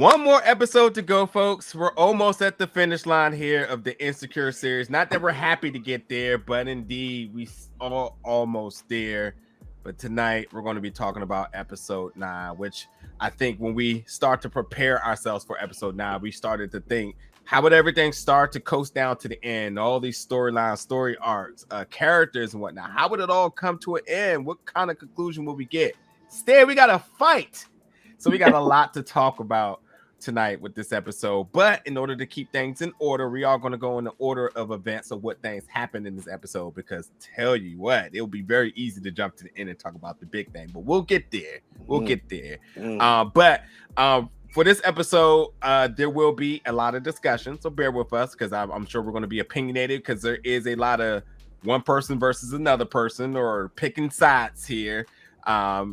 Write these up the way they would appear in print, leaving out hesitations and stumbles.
One more episode to go, folks. We're almost at the finish line here of the Insecure series. Not that we're happy to get there, but indeed we are almost there. But tonight we're going to be talking about episode 9, which I think when we start to prepare ourselves for episode 9, we started to think, how would everything start to coast down to the end? All these storylines, story arcs, characters and whatnot. How would it all come to an end? What kind of conclusion will we get? Instead, we got to fight. So we got a lot to talk about tonight with this episode. But in order to keep things in order, we are going to go in the order of events of what things happened in this episode. Because tell you what, it'll be very easy to jump to the end and talk about the big thing. But we'll get there. We'll get there. But for this episode, there will be a lot of discussion. So bear with us because I'm sure we're going to be opinionated because there is a lot of one person versus another person or picking sides here.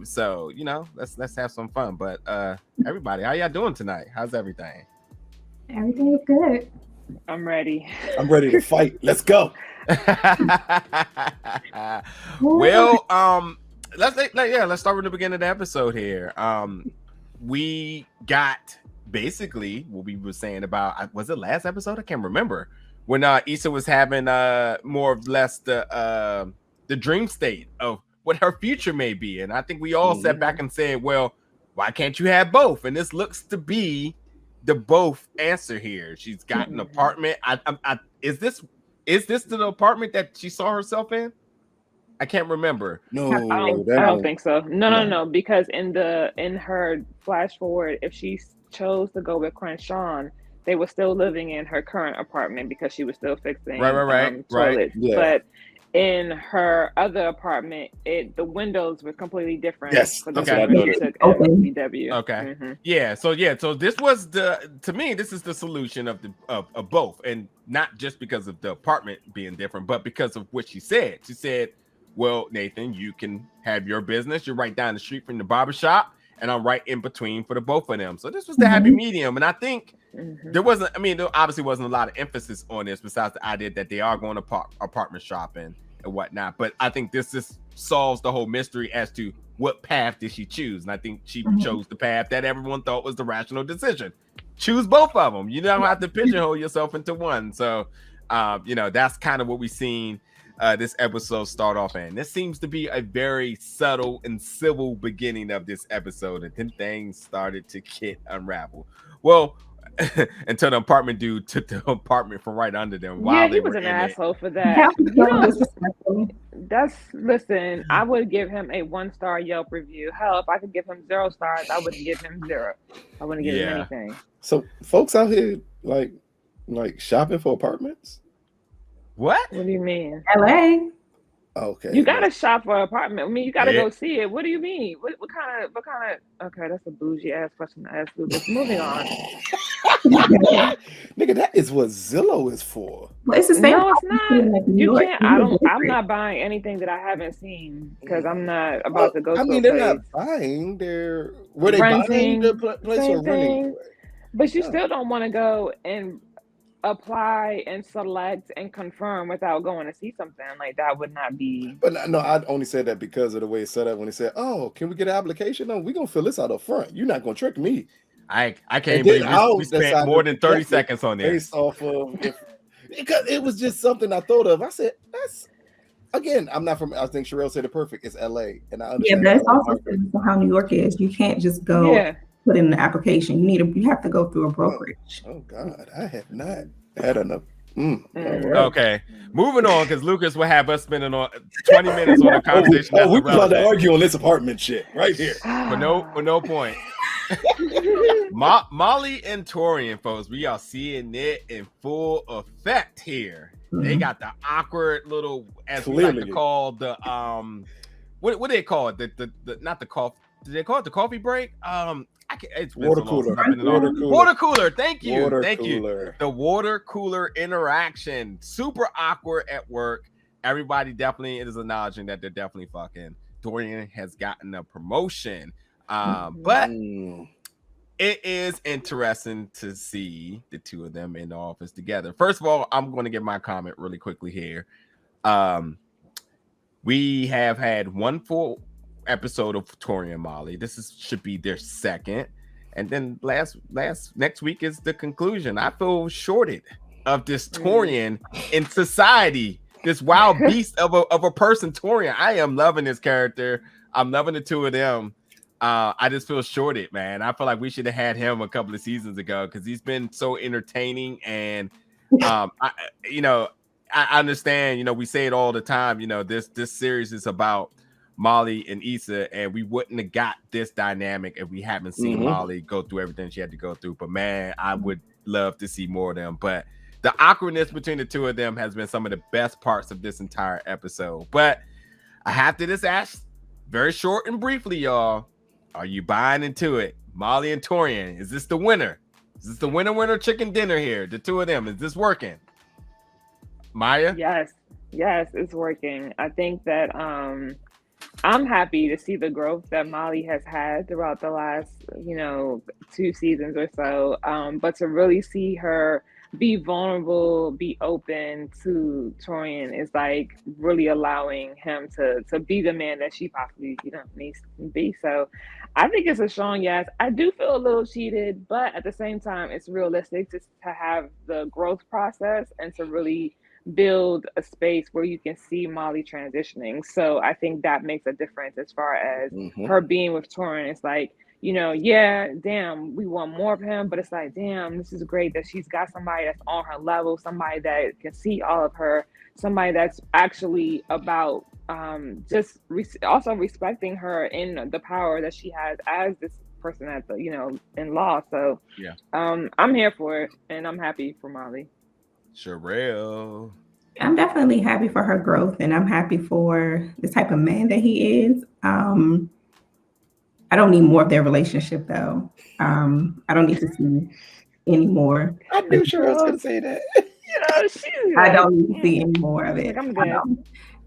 So let's have some fun. But everybody, how y'all doing tonight? How's everything? Everything is good. I'm ready. I'm ready to fight. Let's go. Well, let's start with the beginning of the episode here. We got basically what we were saying about, was it last episode? I can't remember, when Issa was having more or less the dream state of what her future may be. And I think we all sat back and said, well, why can't you have both? And this looks to be the both answer here. She's got an apartment. Is this the apartment that she saw herself in? I can't remember. No, I don't think so. No. Because in her flash forward, if she chose to go with Crenshaw, they were still living in her current apartment because she was still fixing toilets. Yeah. But in her other apartment, the windows were completely different. Yes. For the LCW. Okay. Mm-hmm. Yeah. So this was to me, this is the solution of both, and not just because of the apartment being different, but because of what she said. She said, well, Nathan, you can have your business. You're right down the street from the barbershop, and I'm right in between for the both of them. So this was the happy medium. And I think there obviously wasn't a lot of emphasis on this besides the idea that they are going to apartment shopping and whatnot. But I think this just solves the whole mystery as to what path did she choose. And I think she chose the path that everyone thought was the rational decision. Choose both of them. You don't have to pigeonhole yourself into one. So, that's kind of what we've seen this episode start off in. This seems to be a very subtle and civil beginning of this episode, and then things started to get unraveled. Well, until the apartment dude took the apartment from right under them. Yeah, he was an asshole for that. Listen, I would give him a 1-star Yelp review. Hell, if I could give him 0 stars, I wouldn't give him 0. I wouldn't give him anything. So folks out here like shopping for apartments? What do you mean? LA. Okay. You gotta shop for an apartment. I mean, you gotta go see it. What do you mean? What kind of? Okay, that's a bougie ass question to ask Lucas. Moving on. Nigga, that is what Zillow is for. Well, it's the same. No, it's not. You can't. I'm not buying anything that I haven't seen because I'm not about to go. I mean, they're not buying. Were they buying the place or renting? But you still don't want to go and apply and select and confirm without going to see something. Like that would not be. But no, I only said that because of the way it's set up. When they said, "Oh, can we get an application?" No, we're gonna fill this out up front. You're not gonna trick me. I can't believe we spent more than 30 seconds on this. Based off of because it was just something I thought of. I said, "That's." Again, I'm not from. I think Sherelle said it perfect. It's LA, and I understand. Yeah, that's also how New York is. You can't just go. Yeah. Put in the application. You have to go through a brokerage. Oh God, I have not had enough. Okay, moving on because Lucas will have us spending on 20 minutes on a conversation. We're about to argue on this apartment shit right here. For no point. Molly and Torian, folks, we are seeing it in full effect here. They got the awkward little, as we like to call the what do they call it? The not the coffee. Did they call it the coffee break? It's water cooler. Water cooler. Thank you. Cooler. The water cooler interaction. Super awkward at work. Everybody definitely is acknowledging that they're definitely fucking. Dorian has gotten a promotion. But it is interesting to see the two of them in the office together. First of all, I'm going to give my comment really quickly here. We have had one full episode of Tori and Molly. This should be their second, And then next week is the conclusion. I feel shorted of this Torian in society, this wild beast of a person, Torian. I am loving this character. I'm loving the two of them. I just feel shorted, man. I feel like we should have had him a couple of seasons ago because he's been so entertaining. And I understand, we say it all the time, this series is about Molly and Issa, and we wouldn't have got this dynamic if we haven't seen Molly go through everything she had to go through. But man, I would love to see more of them. But the awkwardness between the two of them has been some of the best parts of this entire episode. But I have to just ask, very short and briefly, y'all, are you buying into it? Molly and Torian, is this the winner? Is this the winner chicken dinner here? The two of them, is this working? Maya? Yes, it's working. I think that I'm happy to see the growth that Molly has had throughout the last, 2 seasons or so. But to really see her be vulnerable, be open to Torian is like really allowing him to be the man that she possibly, needs to be. So I think it's a strong yes. I do feel a little cheated, but at the same time, it's realistic to have the growth process and to really build a space where you can see Molly transitioning. So I think that makes a difference as far as her being with Torian. It's like, damn, we want more of him, but it's like, damn, this is great that she's got somebody that's on her level, somebody that can see all of her, somebody that's actually about also respecting her in the power that she has as this person at the, in law. So yeah, I'm here for it, and I'm happy for Molly. Sherelle. I'm definitely happy for her growth, and I'm happy for the type of man that he is. I don't need more of their relationship, though. I don't need to see any more. I knew Sherelle was going to say that. I don't need to see any more of it. I'm good.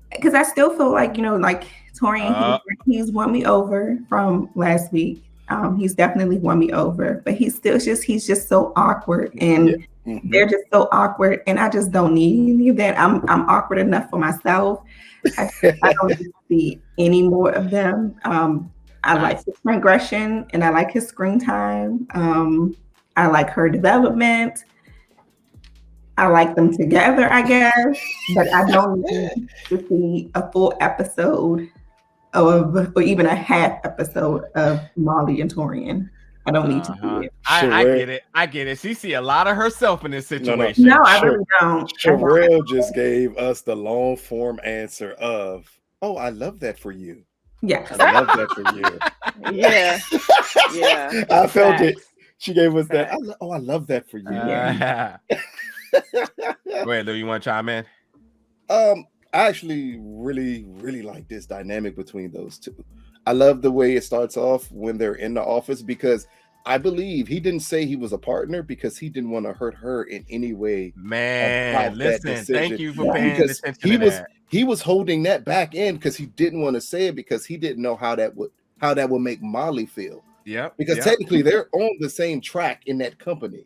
Because I still feel like, like Torian, he's won me over from last week. He's definitely won me over, but he's just so awkward, and they're just so awkward, and I just don't need any of that. I'm awkward enough for myself. I don't need to see any more of them. I like his progression, and I like his screen time. I like her development. I like them together, I guess, but I don't need to see a full episode or even a half episode of Molly and Torian. I don't need to see it. I get it. She see a lot of herself in this situation. No, I really don't. Sherelle just gave us the long form answer of, "Oh, I love that for you." Yeah, I love that for you. Yeah. I felt it. She gave us that. I love that for you. Go ahead, Lou. You want to chime in? I actually really, really like this dynamic between those two. I love the way it starts off when they're in the office, because I believe he didn't say he was a partner because he didn't want to hurt her in any way. Man, listen, thank you for paying attention to that. He was holding that back in because he didn't want to say it because he didn't know how that would make Molly feel. Yeah, because technically they're on the same track in that company,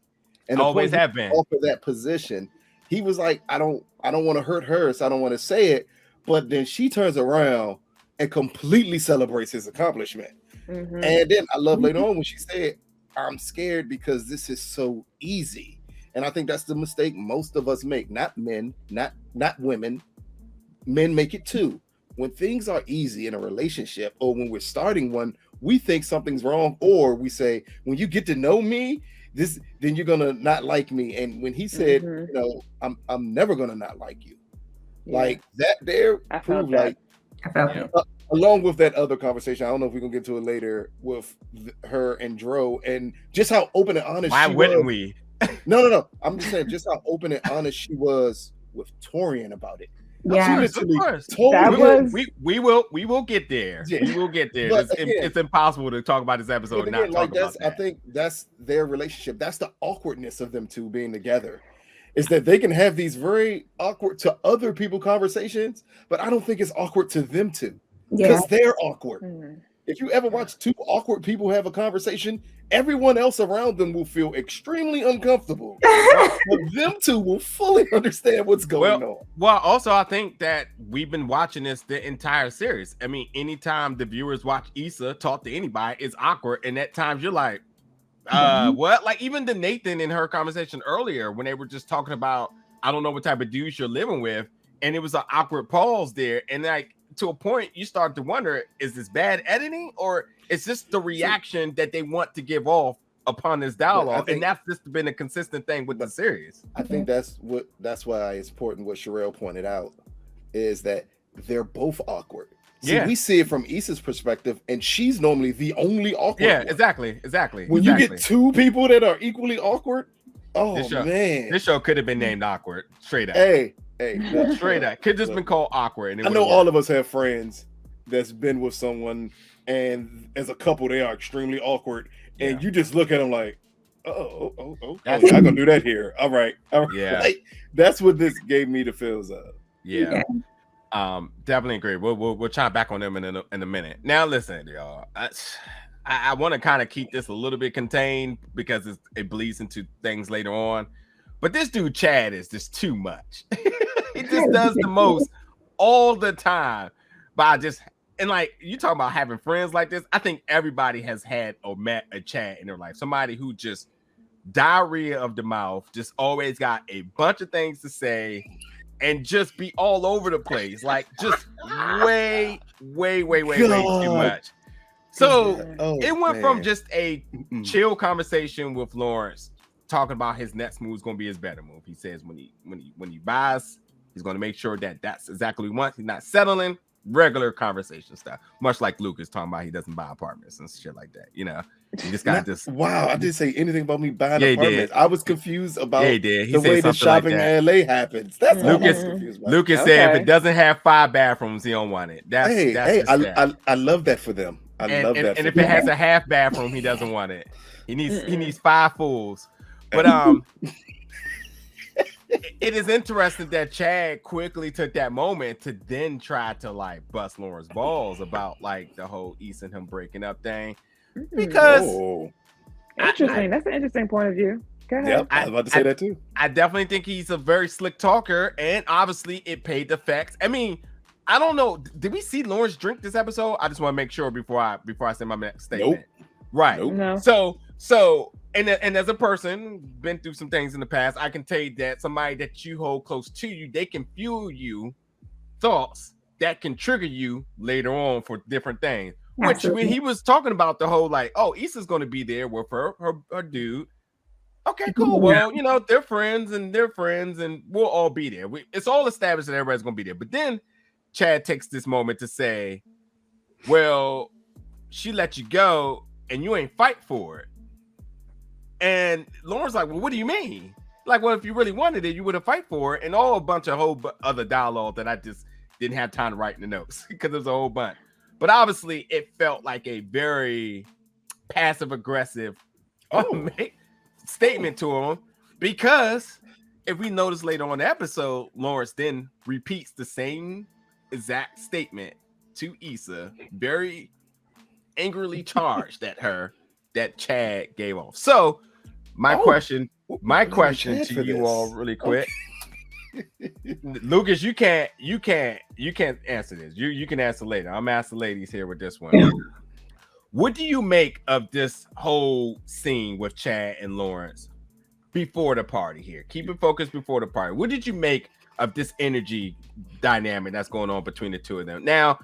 and always have been. Offer that position. He was like, I don't want to hurt her, so I don't want to say it. But then she turns around and completely celebrates his accomplishment. And then I love later on when she said, "I'm scared because this is so easy." And I think that's the mistake most of us make. Not men, not women. Men make it too. When things are easy in a relationship or when we're starting one, we think something's wrong, or we say, when you get to know me, then you're gonna not like me. And when he said, I'm never gonna not like you, like that there proved like I felt it. Along with that other conversation, I don't know if we're gonna get to it later with her and Dro, and just how open and honest. Why wouldn't we? No. I'm just saying, just how open and honest she was with Torian about it. Yeah, of course. We will get there. Yeah. We will get there. It's impossible to talk about this episode and not talk about that. I think that's their relationship. That's the awkwardness of them two being together, is that they can have these very awkward to other people conversations, but I don't think it's awkward to them two because they're awkward. If you ever watch two awkward people have a conversation, everyone else around them will feel extremely uncomfortable. But them two will fully understand what's going on. Well, also, I think that we've been watching this the entire series. I mean, anytime the viewers watch Issa talk to anybody, it's awkward. And at times you're like, What? Like even the Nathan in her conversation earlier when they were just talking about, I don't know what type of dudes you're living with, and it was an awkward pause there, and like to a point you start to wonder, is this bad editing or is this the reaction that they want to give off upon this dialogue? And that's just been a consistent thing with the series. I think that's why it's important what Sherelle pointed out is that they're both awkward. See, we see it from Issa's perspective, and she's normally the only awkward one. Exactly. When you get two people that are equally awkward, man. This show could have been named Awkward, straight up. Hey, straight up. Could just been called Awkward. And I know all of us have friends that's been with someone, and as a couple, they are extremely awkward, and you just look at them like, oh, I'm not gonna do that here. All right. Yeah. Like, that's what this gave me the feels of. Yeah. Definitely agree. We'll chime back on them in a minute. Now listen, y'all. I want to kind of keep this a little bit contained because it bleeds into things later on. But this dude Chad is just too much. He just does the most all the time. And like you talking about having friends like this, I think everybody has had or met a Chad in their life. Somebody who just diarrhea of the mouth, just always got a bunch of things to say. And just be all over the place, like just way too much. So it went from just a chill conversation with Lawrence talking about his next move is going to be his better move. He says when he buys, he's going to make sure that that's exactly what he wants. He's not settling. Regular conversation stuff, much like Lucas talking about he doesn't buy apartments and shit like that. You know, you just got this. Wow, I didn't say anything about me buying apartments. I was confused about the way the shopping like in LA happens. That's Lucas. Lucas said if it doesn't have 5 bathrooms, he don't want it. I love that for them. I love that. And if it has a half bathroom, he doesn't want it. He needs 5 fulls. But it is interesting that Chad quickly took that moment to then try to like bust Lawrence balls about like the whole Issa and him breaking up thing. Because interesting. That's an interesting point of view. Go ahead. Yep, I was about to say that too. I definitely think he's a very slick talker, and obviously it paid the effects. I mean, I don't know. Did we see Lawrence drink this episode? I just want to make sure before I say my next statement. Nope. Right. Nope. No. So and as a person been through some things in the past, I can tell you that somebody that you hold close to you, they can fuel you thoughts that can trigger you later on for different things. Absolutely. Which when he was talking about the whole like, oh, Issa's going to be there with her dude. Okay, cool. Well, you know, they're friends and we'll all be there. It's all established that everybody's going to be there. But then Chad takes this moment to say, well, she let you go and you ain't fight for it. And Lauren's like, well, what do you mean? Like, well, if you really wanted it, you would have fight for it. And a bunch of other dialogue that I just didn't have time to write in the notes because there's a whole bunch. But obviously, it felt like a very passive-aggressive statement to him, because if we notice later on in the episode, Lawrence then repeats the same exact statement to Issa, very angrily charged at her, that Chad gave off. So my question to you all really quick. Lucas, you can't answer this. You can answer later. I'm asking ladies here with this one. What do you make of this whole scene with Chad and Lawrence before the party here? Keep it focused before the party. What did you make of this energy dynamic that's going on between the two of them? Now,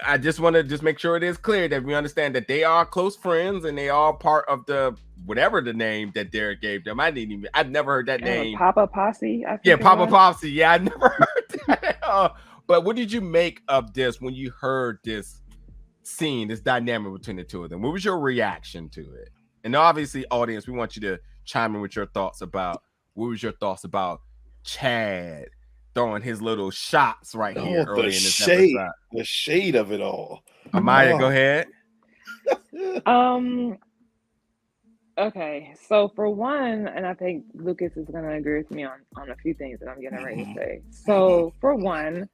I just want to make sure it is clear that we understand that they are close friends and they are part of the whatever the name that Derek gave them. I've never heard that name. Papa Posse. Papa Posse. Yeah, I never heard that. But what did you make of this when you heard this scene, this dynamic between the two of them? What was your reaction to it? And obviously, audience, we want you to chime in with your thoughts about Chad throwing his little shots right here early in this episode. The shade of it all. Amaya, go ahead. Okay, so for one, and I think Lucas is going to agree with me on a few things that I'm getting ready to say. So for one,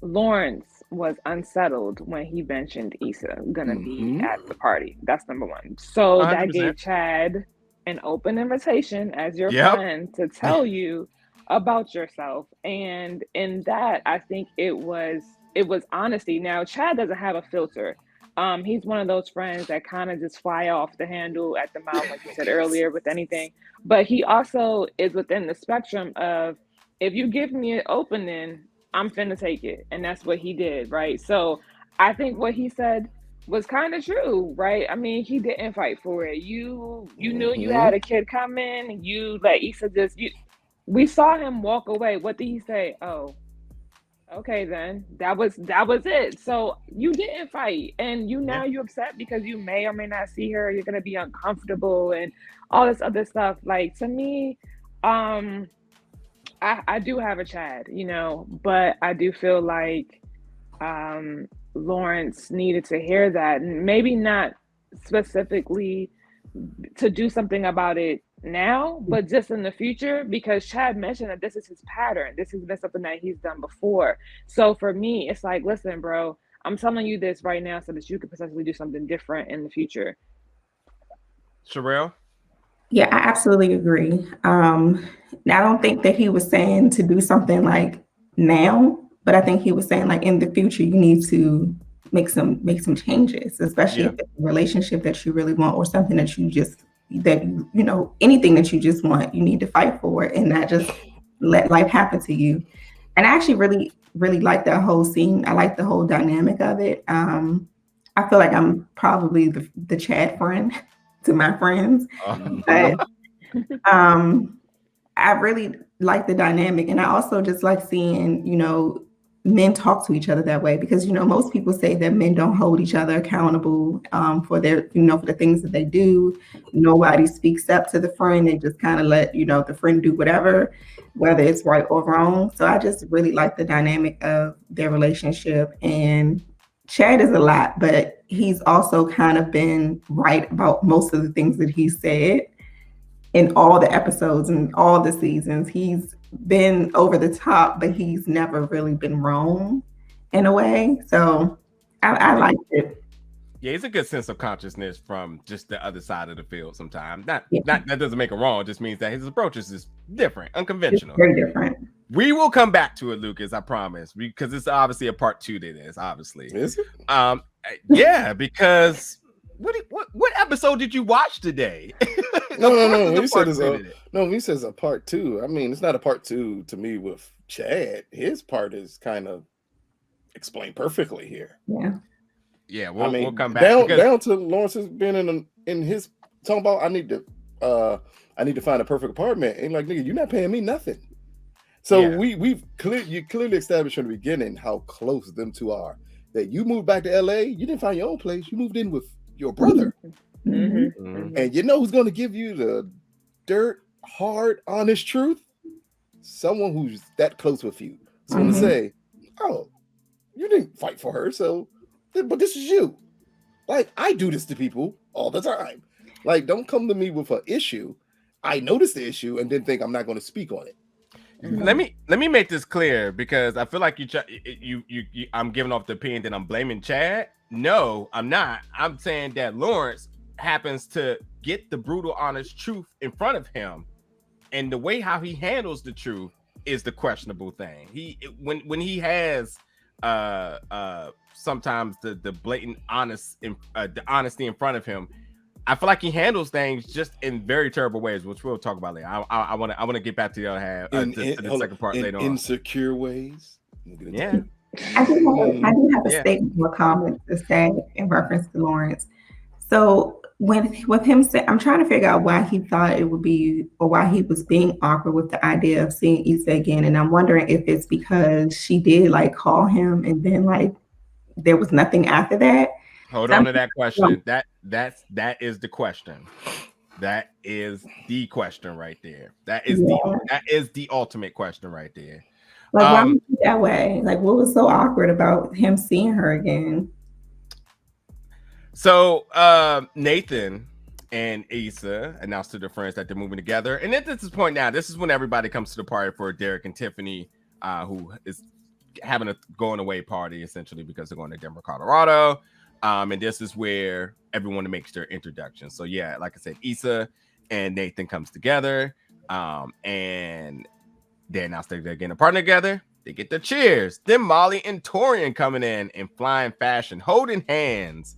Lawrence was unsettled when he mentioned Issa going to be at the party. That's number one. So 100%. That gave Chad an open invitation as your friend to tell you about yourself. And in that, I think it was honesty. Now, Chad doesn't have a filter. He's one of those friends that kind of just fly off the handle at the mouth, like you said earlier, with anything. But he also is within the spectrum of, if you give me an opening, I'm finna take it. And that's what he did, right? So I think what he said was kind of true, right? I mean, he didn't fight for it. You knew you had a kid coming. You let Issa we saw him walk away. What did he say? Oh, okay, then that was it. So you didn't fight, and now you're upset because you may or may not see her. You're gonna be uncomfortable and all this other stuff. Like, to me, I do have a Chad, but I do feel like Lawrence needed to hear that, and maybe not specifically to do something about it now, but just in the future, because Chad mentioned that this is his pattern. This has been something that he's done before. So for me, it's like, listen, bro, I'm telling you this right now so that you could potentially do something different in the future. Sherelle? Yeah, I absolutely agree. I don't think that he was saying to do something like now, but I think he was saying like in the future you need to make some changes, especially if it's a relationship that you really want, or something that anything that you just want, you need to fight for it and not just let life happen to you. And I actually really, really like that whole scene. I like the whole dynamic of it. I feel like I'm probably the Chad friend to my friends, but I really like the dynamic, and I also just like seeing men talk to each other that way, because most people say that men don't hold each other accountable for their for the things that they do. Nobody speaks up to the friend. They just kind of let the friend do whatever, whether it's right or wrong. So I just really like the dynamic of their relationship. And Chad is a lot, but he's also kind of been right about most of the things that he said in all the episodes and all the seasons. He's been over the top, but he's never really been wrong in a way. So I liked it. Yeah, it's a good sense of consciousness from just the other side of the field sometimes. Not that doesn't make him wrong. It just means that his approach is just different, unconventional. It's very different. We will come back to it, Lucas, I promise, because it's obviously a part 2 to this, obviously. Is it? Yeah, because what episode did you watch today? No. He says a part 2. I mean, it's not a part 2 to me with Chad. His part is kind of explained perfectly here. Yeah, we'll come back down to Lawrence has been in his talking about I need to find a perfect apartment, and like, nigga, you're not paying me nothing. So you clearly established from the beginning how close them two are. That you moved back to LA, you didn't find your own place, you moved in with your brother. And you know who's going to give you the dirt, hard, honest truth? Someone who's that close with you. It's going to say, oh, you didn't fight for her, but this is you. Like, I do this to people all the time. Like, don't come to me with an issue. I notice the issue and then think I'm not going to speak on it. Let me make this clear, because I feel like I'm giving off the opinion that I'm blaming Chad. No, I'm not. I'm saying that Lawrence happens to get the brutal, honest truth in front of him, and the way how he handles the truth is the questionable thing. When he has sometimes the blatant the honesty in front of him, I feel like he handles things just in very terrible ways, which we'll talk about later. I want to get back to the other half, to the second part later on. Insecure ways. Yeah. I do have a statement or comment to say in reference to Lawrence. So with him, I'm trying to figure out why he thought it would be, or why he was being awkward with the idea of seeing Issa again. And I'm wondering if it's because she did like call him and then like there was nothing after that. Hold on to that question. That is the question. That is the question right there. That is the ultimate question right there. Like, why was he that way? Like, what was so awkward about him seeing her again? So Nathan and Issa announced to their friends that they're moving together. And at this point now, this is when everybody comes to the party for Derek and Tiffany, who is having a going away party essentially because they're going to Denver, Colorado. And this is where everyone makes their introduction. So yeah, like I said, Issa and Nathan comes together, and they announce they're getting a partner together. They get the cheers. Then Molly and Torian coming in flying fashion, holding hands,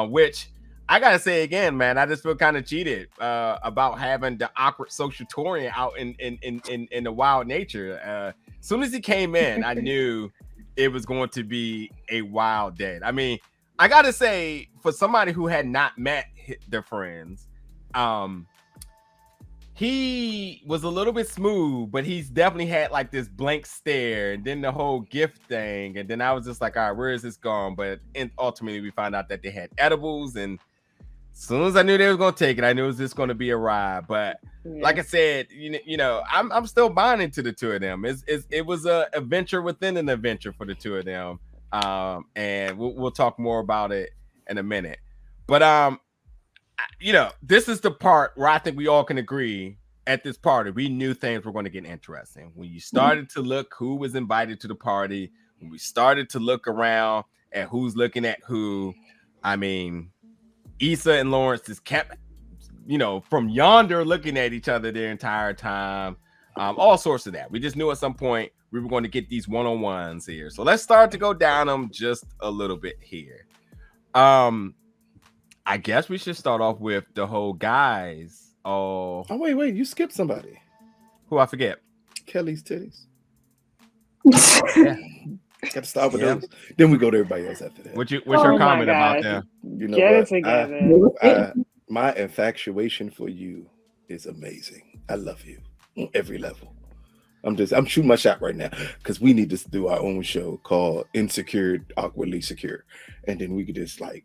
which I gotta say again, man, I just feel kind of cheated about having the awkward social touring out in the wild nature. As soon as he came in, I knew it was going to be a wild day. I mean, I gotta say, for somebody who had not met their friends, he was a little bit smooth, but he's definitely had like this blank stare, and then the whole gift thing, and then I was just like, all right, where is this going? But ultimately, we found out that they had edibles, and as soon as I knew they was gonna take it, I knew it was just gonna be a ride. But like I said, you know, I'm still buying into the two of them. It was a adventure within an adventure for the two of them, and we'll talk more about it in a minute. But you know, this is the part where I think we all can agree at this party. We knew things were going to get interesting. When you started to look who was invited to the party, when we started to look around at who's looking at who, I mean, Issa and Lawrence just kept, you know, from yonder looking at each other the entire time. All sorts of that. We just knew at some point we were going to get these one-on-ones here. So let's start to go down them just a little bit here. I guess we should start off with the whole guys. Oh wait, you skipped somebody. Who I forget? Kelly's titties. Yeah. Got to start with those. Then we go to everybody else after that. What's your comment about them? You know Get what? it together. My infatuation for you is amazing. I love you on every level. I'm shooting my shot right now because we need to do our own show called Insecure, Awkwardly Secure, and then we could just like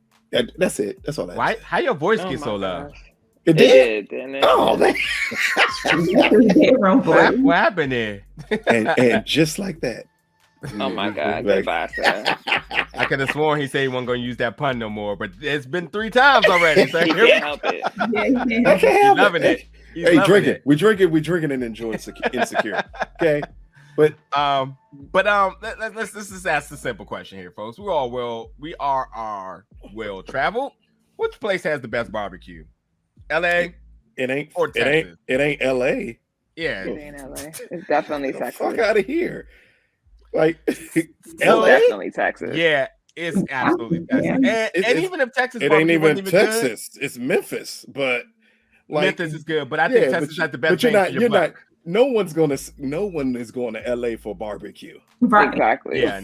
that's it. That's all. Why? How your voice get so low? It did. Oh man! What happened there? and just like that. Oh my God! Goodbye, sir. I could have sworn he said he wasn't going to use that pun no more, but it's been 3 times already. So He can't help it. I can't help loving it. Hey, drinking. We drinking and enjoying Insecure. Okay. But let's just ask the simple question here, folks. We are well traveled. Which place has the best barbecue? LA? It ain't or Texas? It ain't LA. Yeah. It ain't LA. It's definitely Texas. Fuck out of here. Like LA? Definitely Texas. Yeah, it's absolutely Texas. And even if Texas, it ain't even Texas. Good, it's Memphis, but like, Memphis is good, but I think Texas has the best. But you're not. No one is going to LA for barbecue. Right. Exactly. Yeah,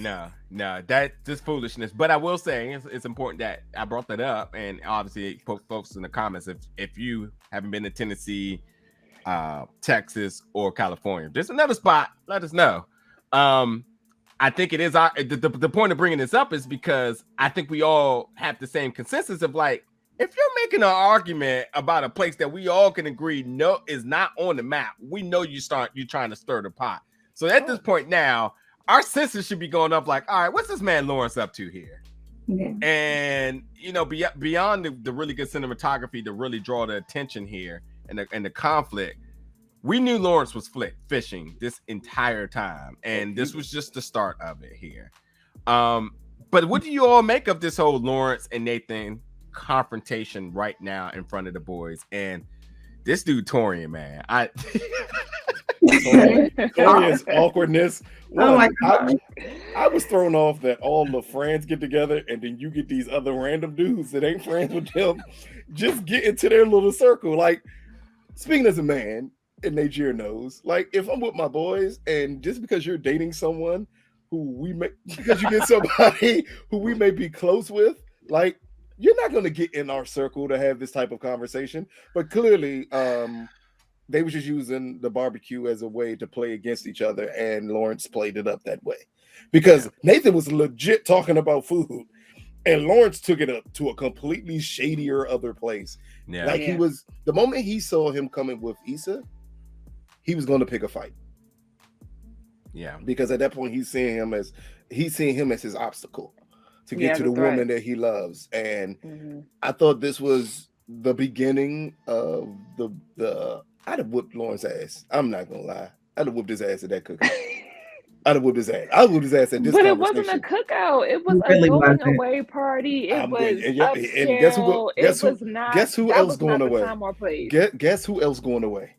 no, that's just foolishness. But I will say it's important that I brought that up, and obviously, folks in the comments, if you haven't been to Tennessee, Texas, or California, there's another spot. Let us know. I think it is the point of bringing this up is because I think we all have the same consensus of like, if you're making an argument about a place that we all can agree is not on the map, we know you're trying to stir the pot. So at this point now, our senses should be going up like, all right, what's this man Lawrence up to here? Yeah. And you know, beyond the really good cinematography to really draw the attention here and the conflict, we knew Lawrence was fishing this entire time, and this was just the start of it here. But what do you all make of this whole Lawrence and Nathan confrontation right now in front of the boys? And this dude Torian, man, Torian's awkwardness. Oh my God. I was thrown off that all the friends get together and then you get these other random dudes that ain't friends with them just get into their little circle. Like, speaking as a man, and Nigeria knows, like, if I'm with my boys and just because you're dating someone because you get somebody who we may be close with, like, you're not going to get in our circle to have this type of conversation. But clearly, they were just using the barbecue as a way to play against each other, and Lawrence played it up that way because Nathan was legit talking about food, and Lawrence took it up to a completely shadier other place. Yeah. Like he was, the moment he saw him coming with Issa, he was going to pick a fight. Yeah, because at that point he's seeing him as his obstacle to get to the woman that he loves. And I thought this was the beginning of the I'd have whooped Lawrence's ass. I'm not gonna lie. I'd have whooped his ass at that cookout. I'd have whooped his ass. I would whoop his ass at this. But it wasn't a cookout. It was a going away party. It was upscale. Guess who else going away? Guess who else going away?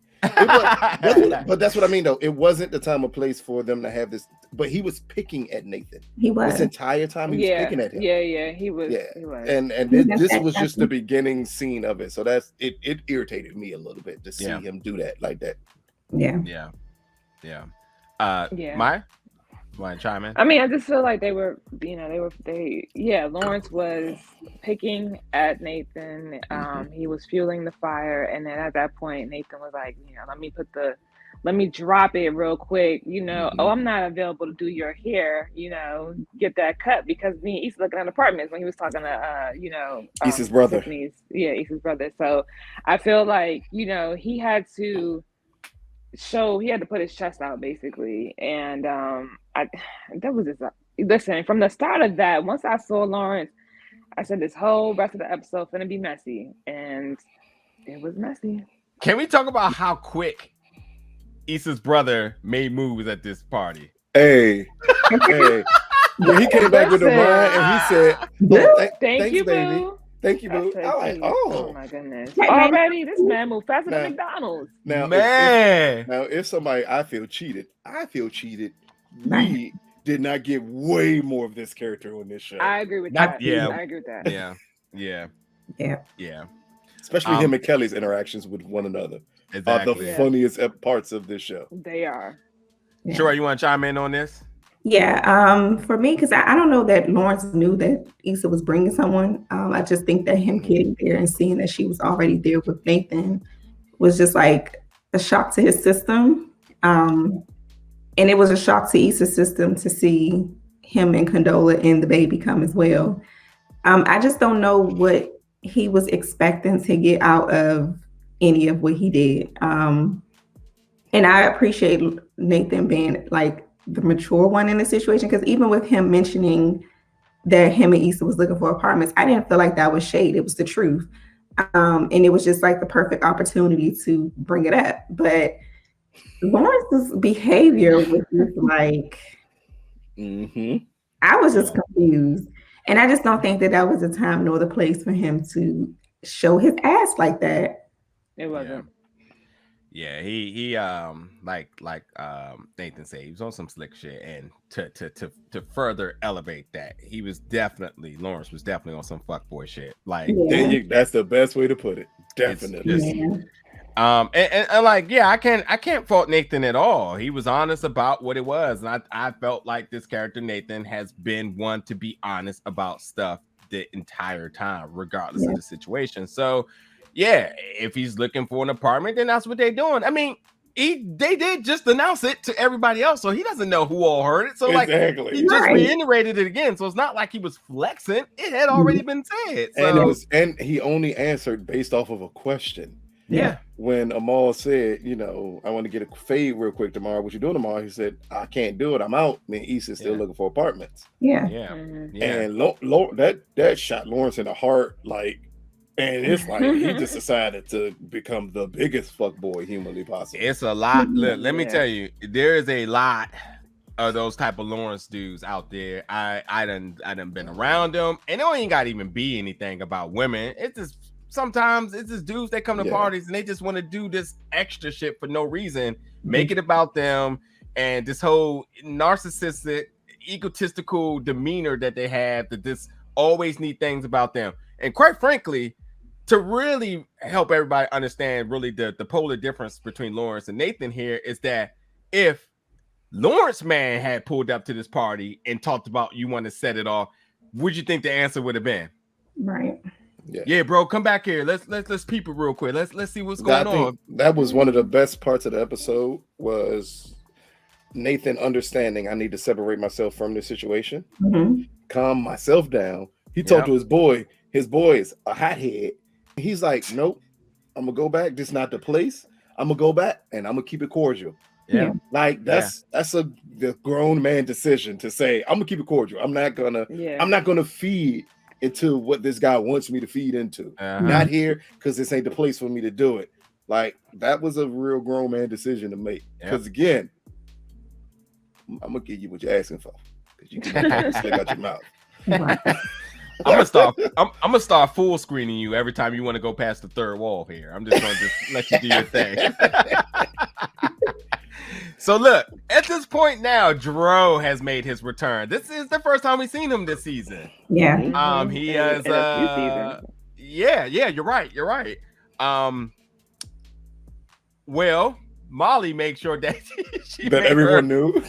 But that's what I mean, though. It wasn't the time or place for them to have this. But he was picking at Nathan. He was. This entire time he was picking at him. Yeah, he was. Yeah, he was. and this was just the beginning scene of it. So that's it. It irritated me a little bit to see him do that like that. Yeah. Maya, want to chime in? I mean, I just feel like Lawrence was picking at Nathan. He was fueling the fire, and then at that point, Nathan was like, let me drop it real quick. Oh, I'm not available to do your hair. Get that cut, because me and Issa looking at apartments when he was talking to Issa's brother. Issa's brother. So I feel like he had to put his chest out basically, and that was just listen, from the start of that, once I saw Lawrence, I said this whole rest of the episode finna be messy, and it was messy. Can we talk about how quick Issa's brother made moves at this party? Hey, when he came back with the wine and he said, thank you, baby. Boo. Thank you, boo. I'm like, oh my goodness. Already, this man moved faster than McDonald's. Now, man. If somebody, I feel cheated. We did not get way more of this character on this show. I agree with that. Yeah. I agree with that. Yeah. Especially him and Kelly's interactions with one another are the funniest parts of this show. They are. Yeah. Sure, you want to chime in on this? Yeah, for me, because I don't know that Lawrence knew that Issa was bringing someone. I just think that him getting there and seeing that she was already there with Nathan was just like a shock to his system. And it was a shock to Issa's system to see him and Condola and the baby come as well. I just don't know what he was expecting to get out of any of what he did. And I appreciate Nathan being like the mature one in the situation, because even with him mentioning that him and Issa was looking for apartments, I didn't feel like that was shade. It was the truth. And it was just like the perfect opportunity to bring it up. But Lawrence's behavior was just like, I was just confused. And I just don't think that was the time nor the place for him to show his ass like that. It wasn't. Yeah, he like Nathan said, he was on some slick shit, and to further elevate that, Lawrence was definitely on some fuckboy shit. Like that's the best way to put it. Definitely. I can't fault Nathan at all. He was honest about what it was, and I felt like this character Nathan has been one to be honest about stuff the entire time, regardless of the situation. So yeah, if he's looking for an apartment, then that's what they're doing. I mean, they did just announce it to everybody else, so he doesn't know who all heard it. So he just reiterated it again. So it's not like he was flexing; it had already been said. So. And he only answered based off of a question. Yeah. When Amal said, I want to get a fade real quick tomorrow. What you doing tomorrow? He said, I can't do it. I'm out. I mean, Issa's still looking for apartments. Yeah. And that shot Lawrence in the heart, like. And it's like he just decided to become the biggest fuckboy humanly possible. It's a lot. Look, let me tell you, there is a lot of those type of Lawrence dudes out there. I done been around them, and it don't even got to even be anything about women. It's just sometimes it's just dudes that come to parties and they just want to do this extra shit for no reason, make it about them, and this whole narcissistic, egotistical demeanor that they have, that this always need things about them. And quite frankly, to really help everybody understand really the polar difference between Lawrence and Nathan here is that if Lawrence man had pulled up to this party and talked about you want to set it off, would you think the answer would have been? Right. Yeah, bro, come back here. Let's peep it real quick. Let's see what's going on. That was one of the best parts of the episode, was Nathan understanding I need to separate myself from this situation, calm myself down. He talked to his boy. His boy is a hothead. He's like, nope, I'm gonna go back. This is not the place. I'm gonna go back and I'm gonna keep it cordial. Yeah, like that's the grown man decision to say, I'm gonna keep it cordial. I'm not gonna feed into what this guy wants me to feed into. Not here, because this ain't the place for me to do it. Like, that was a real grown man decision to make. Because again, I'm gonna give you what you're asking for, because you can stick out your mouth. I'm gonna start full screening you every time you want to go past the third wall here. I'm just gonna let you do your thing. So look, at this point now, Dro has made his return. This is the first time we've seen him this season. Yeah. He has in a few seasons. Yeah, you're right. Well, Molly made sure that that everyone knew.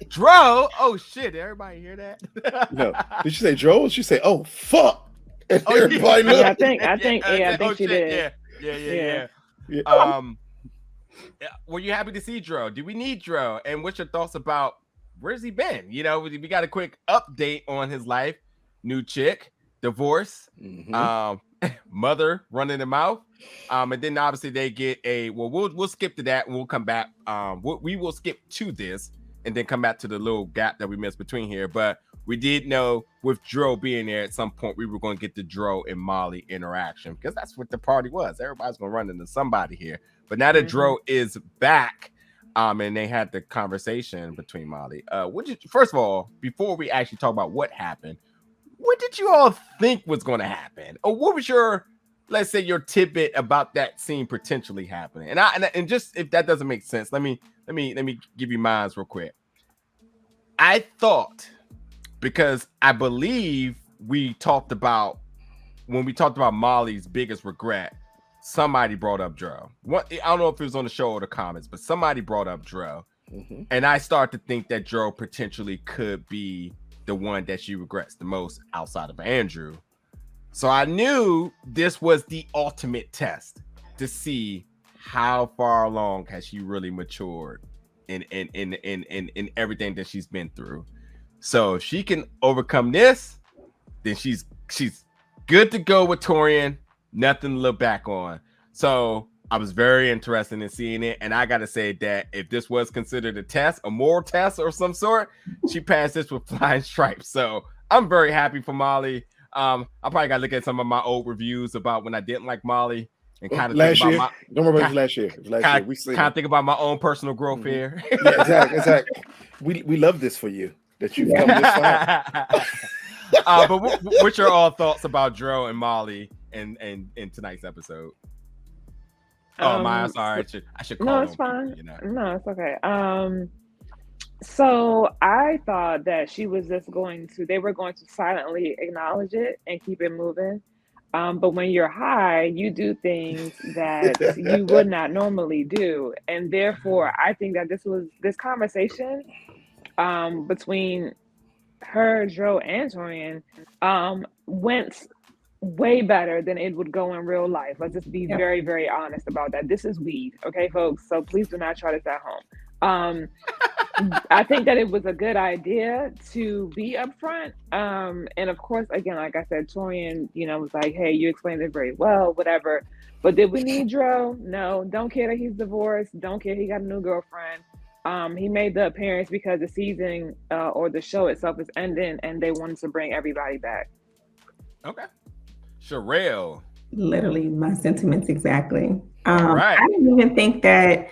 Dro, oh shit, did everybody hear that? No. Did she say Dro? Did she say, oh fuck? And Oh, everybody Yeah, looked. I think she did. Yeah. Were you happy to see Dro? Do we need Dro? And what's your thoughts about where's he been? You know, we got a quick update on his life. New chick, divorce, mother running the mouth. And then obviously they get we'll skip to that and we'll come back. We will skip to this and then come back to the little gap that we missed between here. But we did know with Dro being there at some point, we were going to get the Dro and Molly interaction because that's what the party was. Everybody's going to run into somebody here. But now that Dro is back, and they had the conversation between Molly. First of all, before we actually talk about what happened, what did you all think was going to happen? Or what was your, let's say, your tidbit about that scene potentially happening? And just if that doesn't make sense, let me give you mine real quick. I thought, because I believe when we talked about Molly's biggest regret, somebody brought up Dro. I don't know if it was on the show or the comments, but somebody brought up Dro. And I start to think that Dro potentially could be the one that she regrets the most outside of Andrew. So I knew this was the ultimate test to see how far along has she really matured in everything that she's been through. So if she can overcome this, then she's good to go with Torian. Nothing to look back on. So I was very interested in seeing it. And I got to say that if this was considered a test, a moral test or some sort, she passed this with flying stripes. So I'm very happy for Molly. I probably got to look at some of my old reviews about when I didn't like Molly and kind of last year. Don't remember last year. We kind of think about my own personal growth here. Yeah, exactly. We love this for you that you've come this far. But what's your all thoughts about Dro and Molly in tonight's episode? Oh, Maya, sorry. I should call. No, it's fine. No, it's okay. So I thought that they were going to silently acknowledge it and keep it moving. But when you're high, you do things that you would not normally do. And therefore, I think that this conversation between her, Dro, and Torian went way better than it would go in real life. Let's just be very, very honest about that. This is weed, okay, folks? So please do not try this at home. I think that it was a good idea to be upfront. And of course, again, like I said, Torian, was like, hey, you explained it very well, whatever. But did we need Dro? No, don't care that he's divorced. Don't care he got a new girlfriend. He made the appearance because the season or the show itself is ending and they wanted to bring everybody back. Okay. Sherelle. Literally my sentiments exactly. Right. I didn't even think that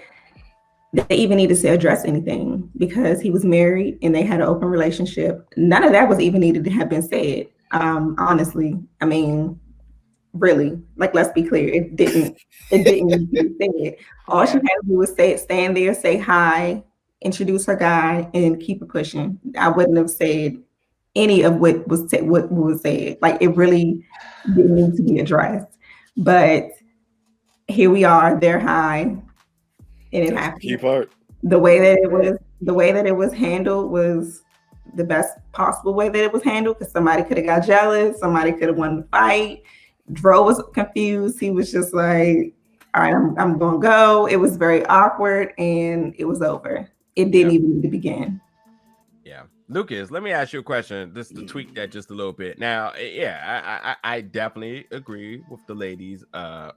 they even needed to address anything because he was married and they had an open relationship. None of that was even needed to have been said. Honestly, I mean, really, like, let's be clear. It didn't need to be said. All she had to do was stand there, say hi, introduce her guy, and keep it pushing. I wouldn't have said any of what was said. Like, it really didn't need to be addressed. But here we are, they're high, and it happened. Key part. The way that it was handled was the best possible way that it was handled, because somebody could have got jealous, somebody could have won the fight. Dro was confused. He was just like, all right, I'm gonna go. It was very awkward and it was over. It didn't even need to begin. Yeah. Lucas, let me ask you a question. Just to tweak that just a little bit. Now, I definitely agree with the ladies'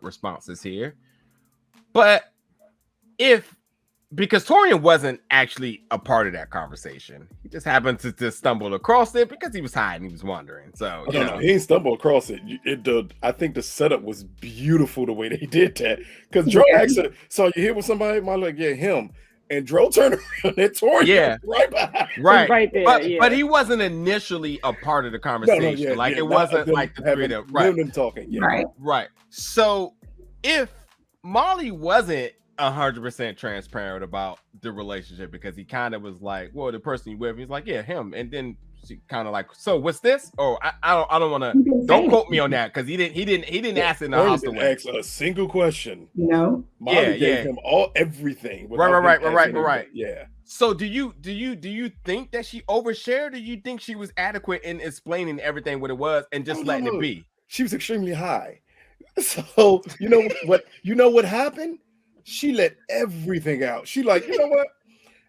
responses here. But because Torian wasn't actually a part of that conversation, he just happened to just stumble across it because he was high and he was wondering. So he ain't stumbled across it. I think the setup was beautiful the way they did that. Because Dro asked her, "So you here with somebody?" My like, yeah, him. and Dro turned around and Torian right behind. Right there. But he wasn't initially a part of the conversation. It wasn't like the three of them. Them talking. Right. So if Molly wasn't 100% transparent about the relationship, because he kind of was like, well, the person you with, he's like, yeah, him, and then she kind of like, so what's this? Oh, I don't want to. Don't quote me on that, because he didn't ask it in a hostile way. Ask a single question. No. Molly gave him everything. Right. Yeah. So do you think that she overshared, or do you think she was adequate in explaining everything what it was and just letting it be? She was extremely high. So you know what happened? She let everything out. She like, you know what?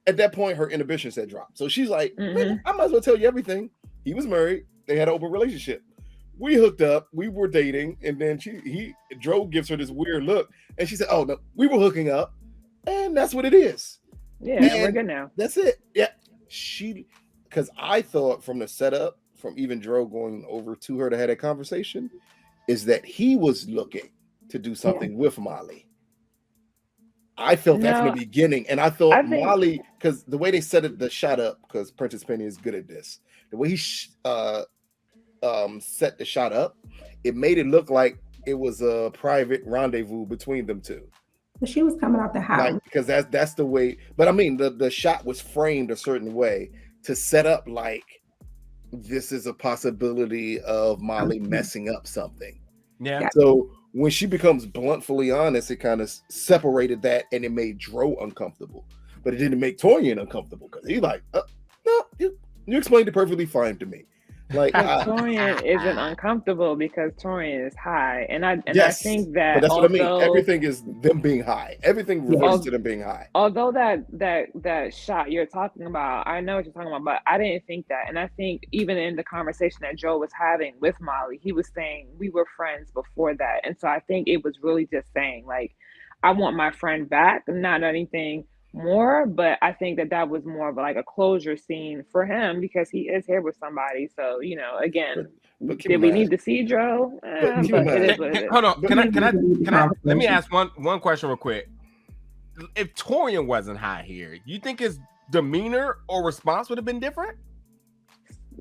At that point, her inhibitions had dropped. So she's like, man, I might as well tell you everything. He was married. They had an open relationship. We hooked up. We were dating. And then Dro gives her this weird look. And she said, oh, no, we were hooking up. And that's what it is. Yeah, and we're good now. That's it. Yeah. Because I thought from the setup, from even Dro going over to her to have that conversation, is that he was looking to do something with Molly. I felt that from the beginning, and I thought Molly, because the way they set it, the shot up, because Prentice Penny is good at this. The way he set the shot up, it made it look like it was a private rendezvous between them two. But she was coming out the house, because that's the way. But I mean, the shot was framed a certain way to set up like this is a possibility of Molly messing up something. Yeah. So when she becomes bluntly honest, it kind of separated that, and it made Dro uncomfortable, but it didn't make Torian uncomfortable, because he's like, no, you explained it perfectly fine to me. Like Torian isn't uncomfortable because Torian is high, and I think that. But that's what I mean. Everything is them being high. Everything refers to them being high. Although that shot you're talking about, I know what you're talking about, but I didn't think that. And I think even in the conversation that Joe was having with Molly, he was saying we were friends before that, and so I think it was really just saying like, I want my friend back, not anything more, but I think that was more of like a closure scene for him, because he is here with somebody. So again, did we need to see Dro? Hold on, can I let me ask one question real quick. If Torian wasn't high here, you think his demeanor or response would have been different?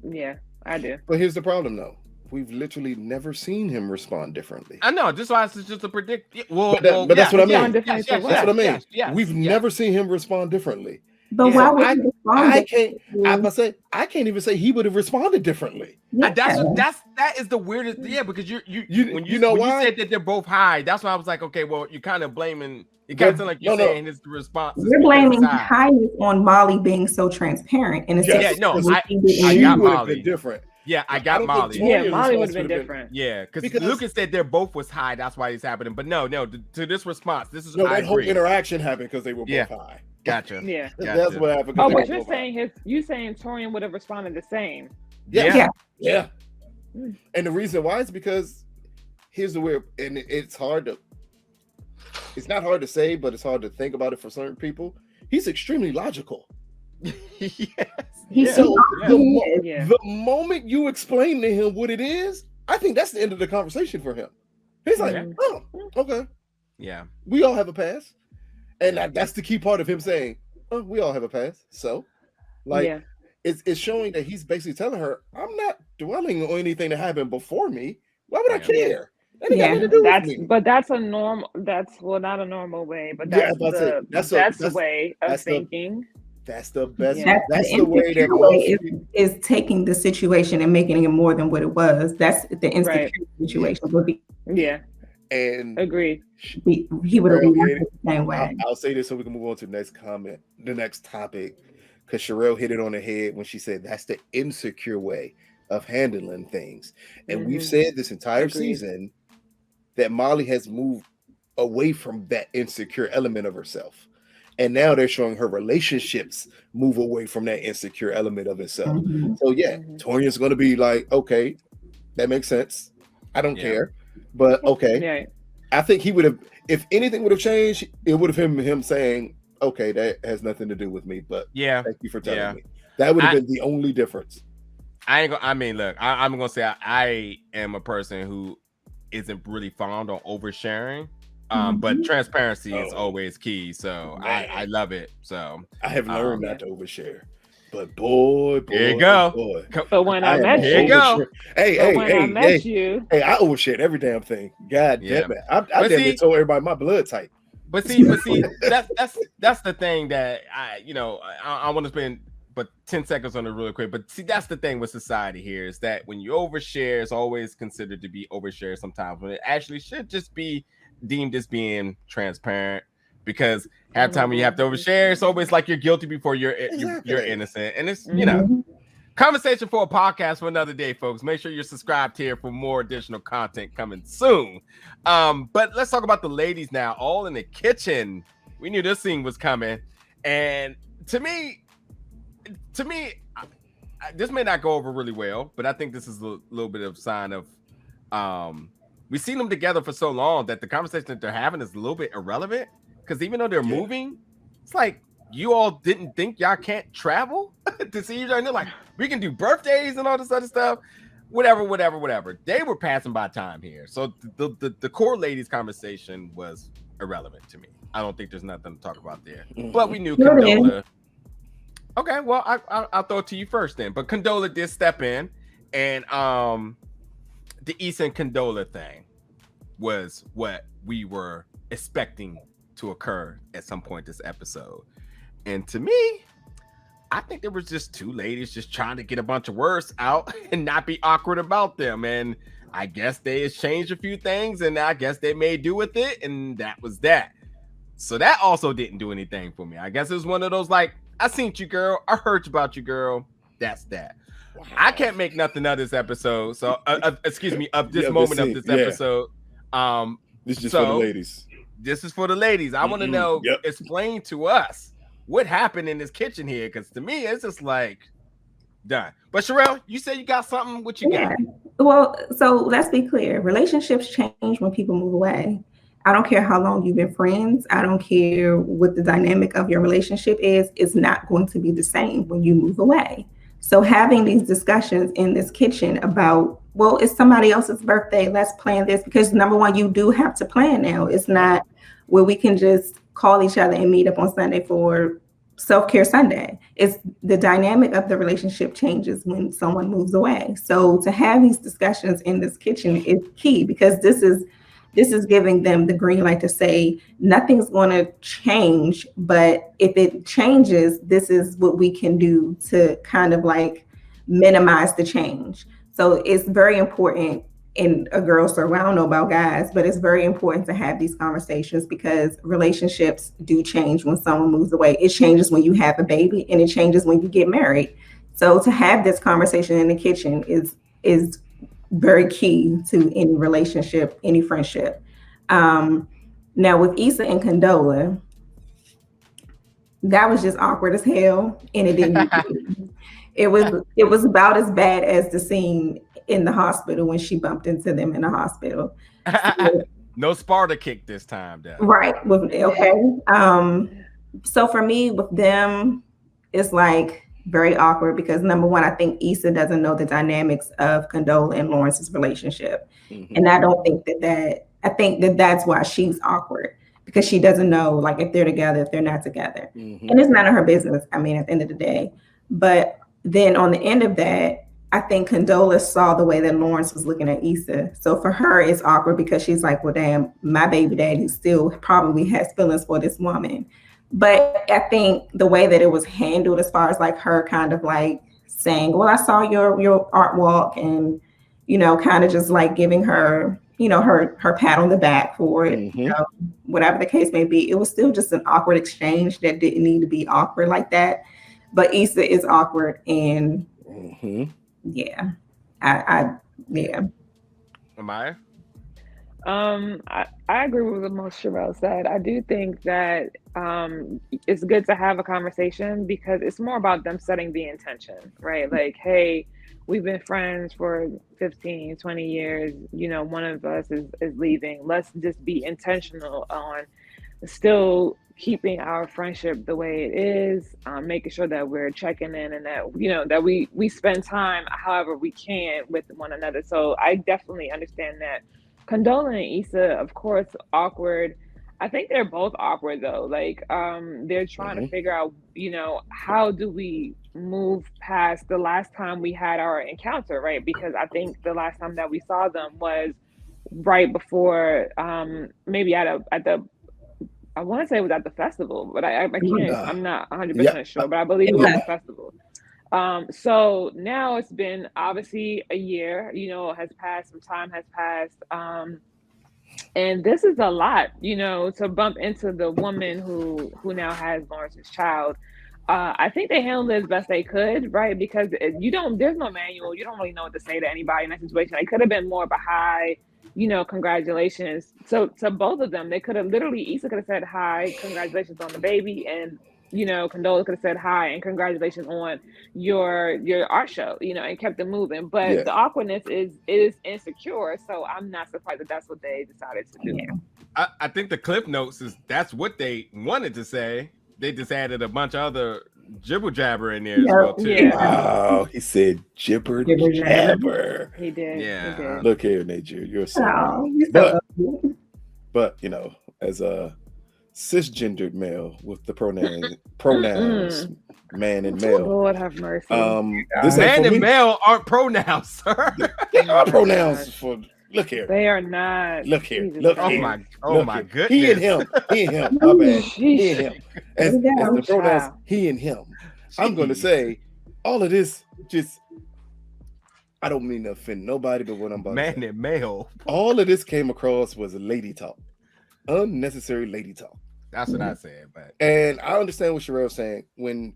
Yeah, I do. But here's the problem, though. We've literally never seen him respond differently. I know. Just why it's just a predict. But that's what I mean. That's what I mean. We've never seen him respond differently. But why would he respond? I can't even say he would have responded differently. That is the weirdest. Yeah, because you when you said that they're both high, that's why I was like, okay, well, you're kind of blaming. It kind of sounds like you're saying it's the response. You're blaming highness on Molly being so transparent. And it's I got Molly different. Yeah, I got Molly. Yeah, Molly would have been different. Yeah, because Lucas said they're both was high. That's why it's happening. But no, to this response, this is that whole interaction happened because they were both high. Gotcha. Yeah, that's what happened. Oh, but you're saying Torian would have responded the same. Yeah. And the reason why is because here's the weird, and it's not hard to say, but it's hard to think about it for certain people. He's extremely logical. Yes. So the moment you explain to him what it is, I think that's the end of the conversation for him. He's like, oh, okay. Yeah. We all have a past. And that's the key part of him saying, oh, we all have a past. So, it's showing that he's basically telling her, I'm not dwelling on anything that happened before me. Why would I care? That ain't got nothing to do with me. But that's a normal. Not a normal way. But that's the way of thinking. That's the best. That's the way that is taking the situation and making it more than what it was. That's the insecure situation would be. Yeah. And agreed. He would have reacted the same way. I'll say this so we can move on to the next comment, the next topic, because Sherelle hit it on the head when she said that's the insecure way of handling things. And we've said this entire season that Molly has moved away from that insecure element of herself. And now they're showing her relationships move away from that insecure element of itself. So Torian's going to be like, okay, that makes sense. I don't care. But okay, I think he would have, if anything would have changed, it would have been him saying, okay, that has nothing to do with me, but thank you for telling me. That would have been the only difference. I'm gonna say I am a person who isn't really fond on oversharing, But transparency is always key. So I love it. So I have learned not to overshare. But boy, here you go. Boy. But when I met here you go. Hey, I overshared every damn thing. God damn it. I damn near told everybody my blood type. But see, that's the thing that I want to spend 10 seconds on it really quick. But see, that's the thing with society here is that when you overshare, it's always considered to be overshare sometimes when it actually should just be deemed as being transparent. Because half time when you have to overshare, it's always like you're guilty before you're innocent. And it's, conversation for a podcast for another day, folks. Make sure you're subscribed here for more additional content coming soon. But let's talk about the ladies now, all in the kitchen. We knew this scene was coming. And to me, this may not go over really well, but I think this is a little bit of sign of we've seen them together for so long that the conversation that they're having is a little bit irrelevant. Because even though they're moving, it's like you all didn't think y'all can't travel to see each other. And they're like, we can do birthdays and all this other stuff. Whatever. They were passing by time here. So the core ladies conversation was irrelevant to me. I don't think there's nothing to talk about there. But we knew Condola. Okay, well, I'll throw it to you first then. But Condola did step in. And the Issa and Condola thing was what we were expecting to occur at some point this episode. And to me, I think there was just two ladies just trying to get a bunch of words out and not be awkward about them. And I guess they exchanged a few things and I guess they made do with it. And that was that. So that also didn't do anything for me. I guess it was one of those like, I seen you, girl. I heard about you, girl. That's that. Wow. I can't make nothing of this episode. So, of this moment of this episode. This is just for the ladies. This is for the ladies. I want to know, explain to us what happened in this kitchen here. Because to me, it's just like done. But Sherelle, you said you got something. What you got? Well, so let's be clear. Relationships change when people move away. I don't care how long you've been friends. I don't care what the dynamic of your relationship is. It's not going to be the same when you move away. So having these discussions in this kitchen about, well, it's somebody else's birthday. Let's plan this. Because number one, you do have to plan now. It's not where we can just call each other and meet up on Sunday for self-care Sunday. It's the dynamic of the relationship changes when someone moves away. So to have these discussions in this kitchen is key because this is giving them the green light to say nothing's going to change, but if it changes, this is what we can do to kind of like minimize the change. So it's very important in a girl circle. I don't know about guys, but it's very important to have these conversations because relationships do change when someone moves away. It changes when you have a baby and it changes when you get married. So to have this conversation in the kitchen is very key to any relationship, any friendship. Now with Issa and Condola, that was just awkward as hell, and it didn't. It was about as bad as the scene in the hospital when she bumped into them in the hospital. No Sparta kick this time, though. Right. Okay. So for me, with them, it's like very awkward because number one, I think Issa doesn't know the dynamics of Condola and Lawrence's relationship. Mm-hmm. And I don't think I think that's why she's awkward because she doesn't know like if they're together, if they're not together. Mm-hmm. And it's none of her business. I mean, at the end of the day, but then on the end of that, I think Condola saw the way that Lawrence was looking at Issa. So for her, it's awkward because she's like, well, damn, my baby daddy still probably has feelings for this woman. But I think the way that it was handled as far as like her kind of like saying, well, I saw your art walk and, kind of just like giving her, her pat on the back for it, mm-hmm. Whatever the case may be, it was still just an awkward exchange that didn't need to be awkward like that. But Issa is awkward and mm-hmm. Yeah. Yeah. Amaya? I agree with what most Sherelle said. I do think that it's good to have a conversation because it's more about them setting the intention, right? Like, hey, we've been friends for 15, 20 years. One of us is leaving. Let's just be intentional on still keeping our friendship the way it is, making sure that we're checking in and that, that we spend time however we can with one another. So I definitely understand that Condola and Issa, of course, awkward. I think they're both awkward though. Like, they're trying to figure out, how do we move past the last time we had our encounter, right? Because I think the last time that we saw them was right before, maybe at the. I want to say it was at the festival, but I can't. I'm not 100% sure, but I believe it was at the festival. So now it's been obviously a year, has passed, some time has passed. And this is a lot, to bump into the woman who now has Lawrence's child. I think they handled it as best they could, right? Because there's no manual. You don't really know what to say to anybody in that situation. It could have been more of a hi, congratulations. So to both of them, they could have literally, Issa could have said hi, congratulations on the baby, and Condola could have said hi and congratulations on your art show, and kept it moving. But the awkwardness is insecure, so I'm not surprised that that's what they decided to do. I think the clip notes that's what they wanted to say. They just added a bunch of other jibber jabber in there as well too. Wow, he said jibber jabber. He did. Yeah. He did. Look here, Nature, you're so but as a cisgendered male with the pronouns man and male. Lord have mercy. This man and male aren't pronouns, sir. They are pronouns for. Look here. They are not. Look here. Jesus Look Christ. here. My goodness. He and him. My bad. He and him. As the pronouns, he and him. I'm going to say all of this just. I don't mean to offend nobody, but what I'm about to say. Man and male. All of this came across was lady talk, unnecessary lady talk. That's what I said, but and I understand what Sherelle's saying. When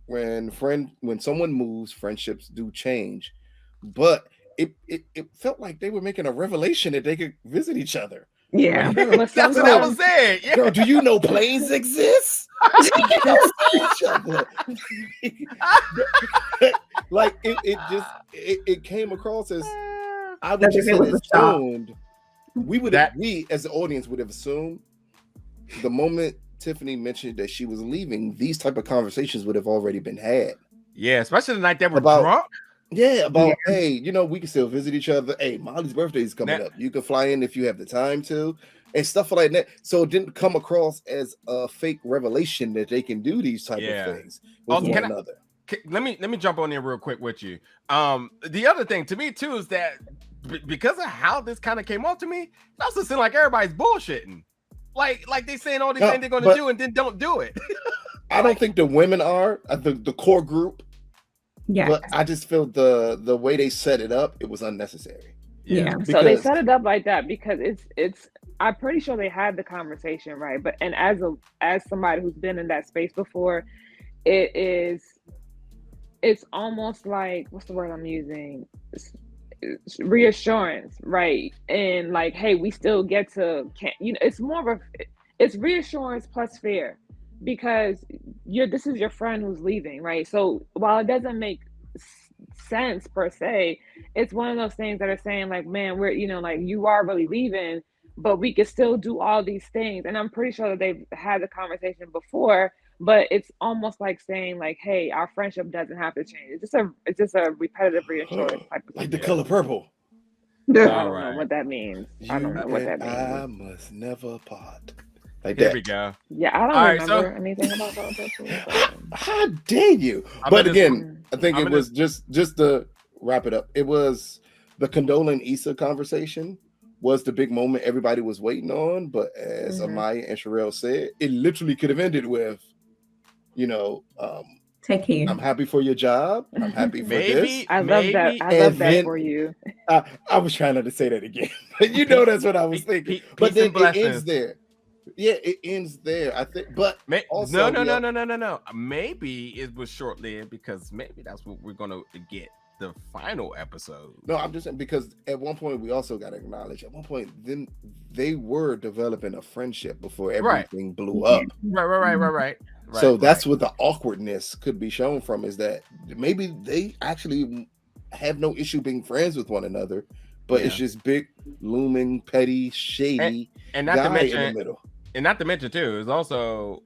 someone moves, friendships do change, but it felt like they were making a revelation that they could visit each other. Yeah, that's what I was saying. Yeah. Girl, do you know planes exist? Each other. Like it came across as I would just have assumed we as the audience would have assumed the moment Tiffany mentioned that she was leaving, these type of conversations would have already been had. Yeah, especially the night they were drunk. Yeah, hey, we can still visit each other. Hey, Molly's birthday is coming up. You can fly in if you have the time to, and stuff like that. So it didn't come across as a fake revelation that they can do these type of things with one another. Let me jump on there real quick with you. The other thing to me too is that because of how this kind of came off to me, it also seemed like everybody's bullshitting. Like they saying all these things they're going to do and then don't do it. I don't think the women are the core group. Yeah, but I just feel the way they set it up, it was unnecessary. Yeah. So they set it up like that because it's. I'm pretty sure they had the conversation, right? But as somebody who's been in that space before, it's almost like, what's the word I'm using? It's reassurance, right? And like, hey, we still get to, it's more of it's reassurance plus fear. Because this is your friend who's leaving, right? So while it doesn't make sense per se, it's one of those things that are saying like, man, we're like you are really leaving, but we can still do all these things. And I'm pretty sure that they've had the conversation before, but it's almost like saying like, hey, our friendship doesn't have to change. It's just a repetitive reassurance type of thing. Like the color purple. I don't know what that means. I don't know what that means. I must never part. Like there that. we go. Yeah, I don't remember anything about that. How dare you? But again, I think it was just to wrap it up. It was the Condola and Issa conversation was the big moment everybody was waiting on. But as Amaya and Sherelle said, it literally could have ended with, take care. I'm happy for your job. I'm happy for this. I love that. I love that for you. I was trying not to say that again. That's what I was thinking. But then it ends there. Yeah, it ends there. I think, but also, no. Maybe it was short-lived because maybe that's what we're gonna get the final episode. No, I'm just saying because at one point we also got to acknowledge at one point then they were developing a friendship before everything blew up. Right. So that's what the awkwardness could be shown from is that maybe they actually have no issue being friends with one another, but it's just big, looming, petty, shady and not guy to mention, in the middle. And not to mention too, it's also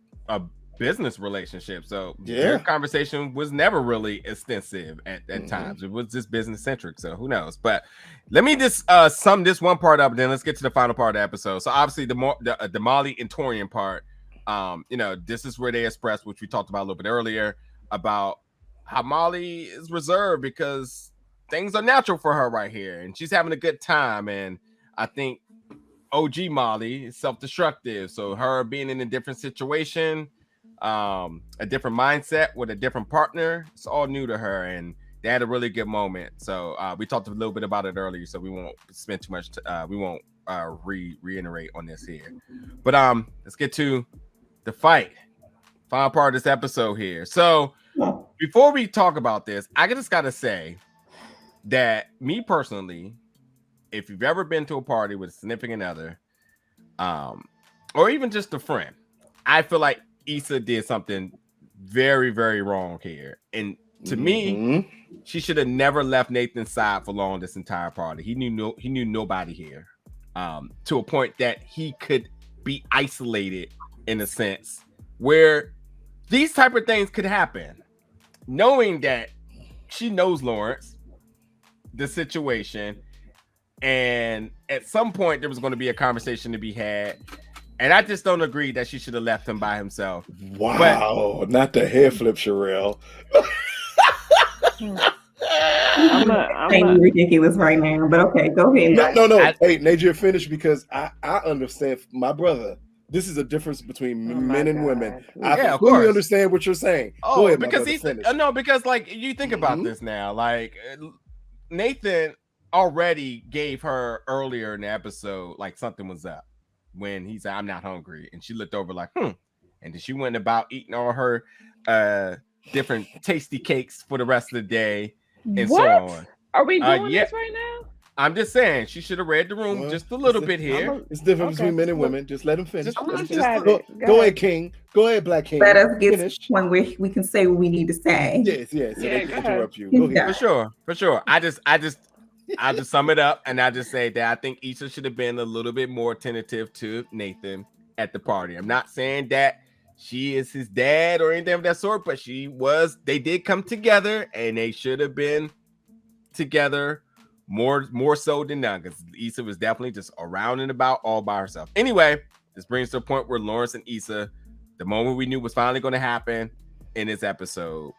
business relationship. So their conversation was never really extensive at times. It was just business centric. So who knows? But let me just sum this one part up, and then let's get to the final part of the episode. So obviously the Molly and Torian part, this is where they expressed, which we talked about a little bit earlier, about how Molly is reserved because things are natural for her right here, and she's having a good time. And I think OG Molly is self-destructive, so her being in a different situation, a different mindset with a different partner, it's all new to her, and they had a really good moment. So we talked a little bit about it earlier, so we won't spend too much we won't reiterate on this here. But let's get to the fight, final part of this episode here. So before we talk about this, I just gotta say that me personally, if you've ever been to a party with a significant other, or even just a friend, I feel like Issa did something very, very wrong here. And to me, she should have never left Nathan's side for long this entire party. He knew nobody here, to a point that he could be isolated in a sense where these type of things could happen. Knowing that she knows Lawrence, the situation, and at some point there was going to be a conversation to be had, and I just don't agree that she should have left him by himself. Wow, not the hair flip, Sherelle. I'm ridiculous right now, but okay, go ahead. No. Hey, Nadia, finish, because I understand, my brother. This is a difference between men and women. I fully understand what you're saying. Oh, ahead, because because like you think about this now, like Nathan already gave her earlier in the episode like something was up when he said, "I'm not hungry," and she looked over like, and then she went about eating all her different tasty cakes for the rest of the day and so on. Are we doing this right now? I'm just saying she should have read the room just a little bit here. It's different between men and women. Just let them finish. Go ahead, King. Go ahead, Black King. Let us get to one where we can say what we need to say. Yes. So they can interrupt you. Go ahead. For sure. I just sum it up, and I just say that I think Issa should have been a little bit more attentive to Nathan at the party. I'm not saying that she is his dad or anything of that sort, but they did come together, and they should have been together more so than none, because Issa was definitely just around and about all by herself. Anyway, this brings to a point where Lawrence and Issa, the moment we knew was finally going to happen in this episode.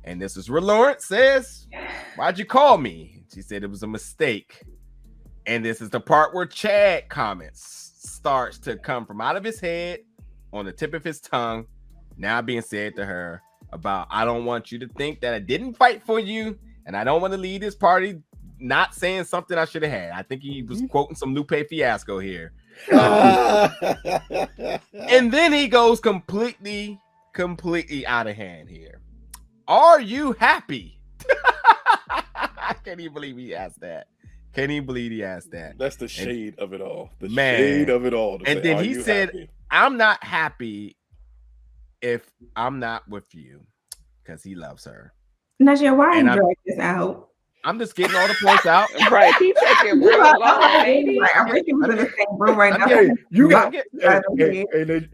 And this is where Lawrence says, "Why'd you call me?" She said it was a mistake. And this is the part where Chad comments starts to come from out of his head on the tip of his tongue, now being said to her about, "I don't want you to think that I didn't fight for you, and I don't want to leave this party not saying something I should have had." I think he was quoting some Lupe Fiasco here. And then he goes completely out of hand here. "Are you happy?" I can't even believe he asked that. That's the shade of it all. Shade of it all. And then he said, happy? "I'm not happy if I'm not with you," because he loves her. Najee, why you drag this out? I'm just getting all the points out. Right. Keep taking real long, baby. I'm in the same room right now.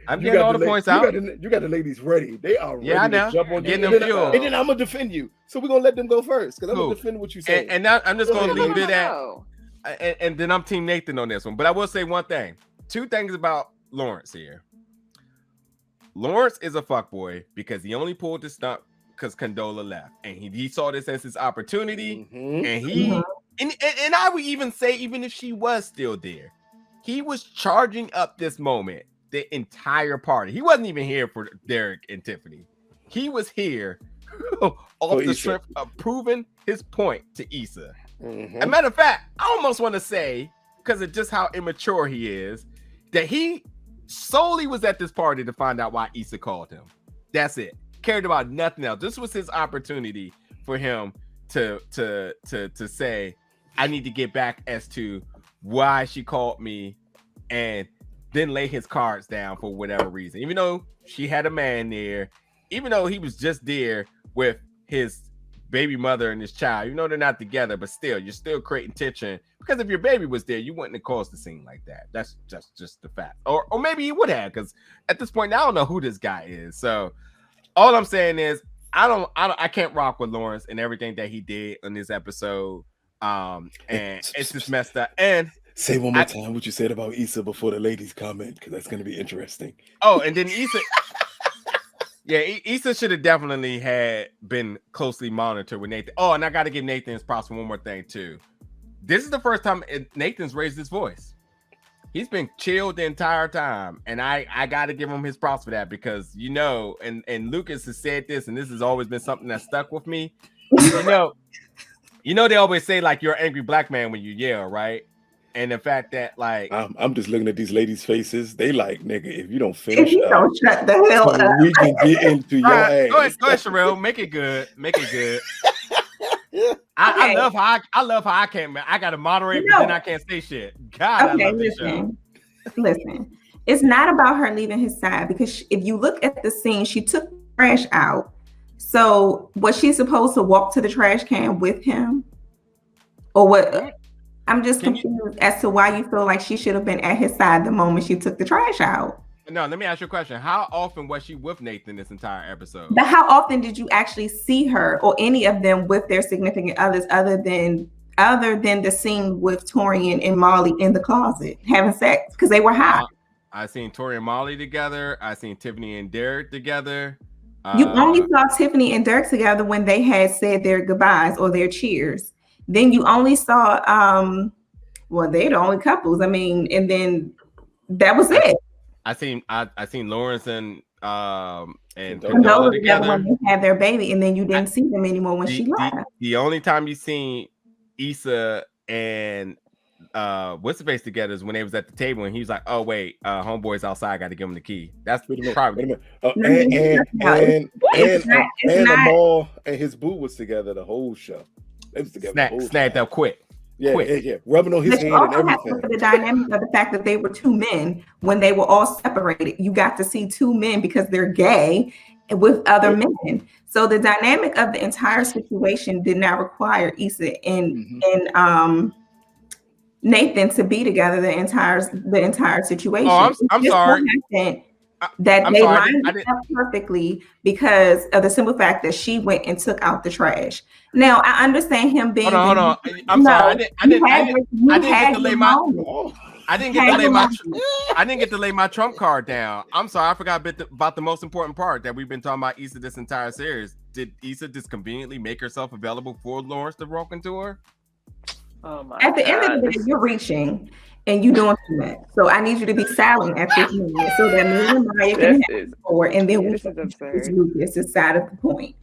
I'm getting all the points out. You got the ladies ready. They are ready to jump on getting them fuel. And then I'm going to defend you. So we're going to let them go first, because I'm going to defend what you say. And now I'm just going to leave it at, and then I'm Team Nathan on this one. But I will say one thing. Two things about Lawrence here. Lawrence is a fuckboy because he only pulled this stunt because Condola left, and he saw this as his opportunity, and I would even say, even if she was still there, he was charging up this moment the entire party. He wasn't even here for Derek and Tiffany. He was here off the strength of proving his point to Issa. As a matter of fact, I almost want to say, because of just how immature he is, that he solely was at this party to find out why Issa called him. That's it. Cared about nothing else. This was his opportunity for him to say, "I need to get back as to why she called me," and then lay his cards down for whatever reason. Even though she had a man there, even though he was just there with his baby mother and this child. You know they're not together, but still, you're still creating tension because if your baby was there, you wouldn't have caused a scene like that. That's just the fact. Or maybe you would have, because at this point, I don't know who this guy is. So all I'm saying is I can't rock with Lawrence and everything that he did in this episode. And it's just messed up. And say one more time what you said about Issa before the ladies comment, because that's going to be interesting. Oh, and then Issa. Yeah, Issa should have definitely had been closely monitored with Nathan. Oh, and I got to give Nathan his props for one more thing too. This is the first time Nathan's raised his voice. He's been chilled the entire time, and I got to give him his props for that because and Lucas has said this, and this has always been something that stuck with me. They always say like you're an angry black man when you yell, right? And the fact that like I'm just looking at these ladies' faces. They like, nigga, if you don't finish up, don't shut the hell up. We can get into your ass. Go ahead, Sherelle. Make it good. I love how I can't. I got to moderate, but then I can't say shit. God, okay, I love this show. Listen. It's not about her leaving his side because if you look at the scene, she took trash out. So was she supposed to walk to the trash can with him, or what? I'm just confused as to why you feel like she should have been at his side the moment she took the trash out. No, let me ask you a question. How often was she with Nathan this entire episode? But how often did you actually see her or any of them with their significant others other than the scene with Torian and Molly in the closet having sex because they were high? I seen Tori and Molly together. I seen Tiffany and Derek together. You only saw Tiffany and Derek together when they had said their goodbyes or their cheers. Then you only saw, they're the only couples. I mean, and then that was it. I seen Lawrence and Condola together when they had their baby, and then you didn't see them anymore when she left. The only time you seen Issa and what's the face together is when they was at the table and he was like, "Oh wait, homeboy's outside. I got to give him the key." That's probably. And Amal and his boo was together the whole show. They was together. Snagged up quick. Yeah, rubbing on his hand and everything. The dynamic of the fact that they were two men when they were all separated. You got to see two men because they're gay with other men. So the dynamic of the entire situation did not require Issa and Nathan to be together the entire situation. Oh, I'm sorry. That they lined up perfectly because of the simple fact that she went and took out the trash. Now I understand him being. Hold on. I'm sorry. I didn't get to lay my trump card down. I'm sorry. I forgot about the most important part that we've been talking about Issa this entire series. Did Issa just conveniently make herself available for Lawrence to walk into her? Oh my! At the end of the day, you're reaching. And you doing too much. So I need you to be silent at this moment so that me and Maya can have forward, and then we can Lucas decide at the point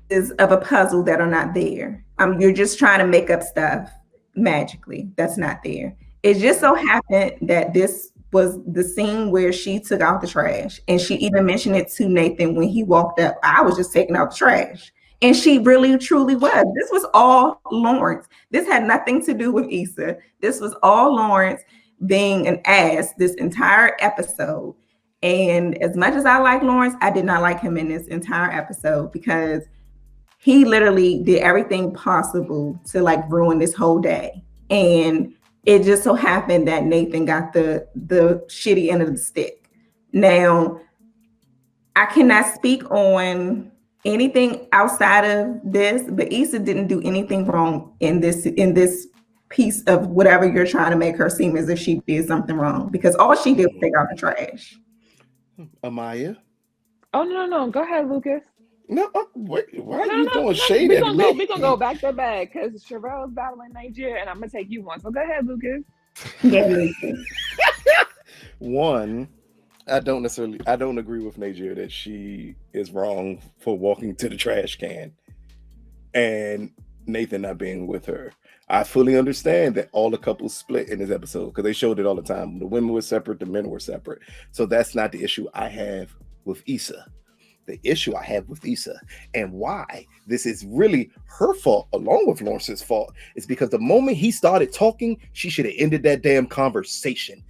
is of a puzzle that are not there. You're just trying to make up stuff magically that's not there. It just so happened that this was the scene where she took out the trash, and she even mentioned it to Nathan when he walked up. I was just taking out the trash. And she really, truly was. This was all Lawrence. This had nothing to do with Issa. This was all Lawrence being an ass this entire episode. And as much as I like Lawrence, I did not like him in this entire episode because he literally did everything possible to like ruin this whole day. And it just so happened that Nathan got the shitty end of the stick. Now, I cannot speak on anything outside of this, but Issa didn't do anything wrong in this piece of whatever you're trying to make her seem as if she did something wrong, because all she did was take out the trash. Amaya? Oh no, go ahead, Lucas. No, wait, why are you throwing shade at me? We're gonna go back to back because Sherelle's battling Nigeria, and I'm gonna take you one. So go ahead, Lucas. Yeah, Lucas. One, I don't agree with Nigeria that she is wrong for walking to the trash can and Nathan not being with her. I fully understand that all the couples split in this episode because they showed it all the time. The women were separate, the men were separate. So that's not the issue I have with Issa. The issue I have with Issa and why this is really her fault along with Lawrence's fault is because the moment he started talking, she should have ended that damn conversation.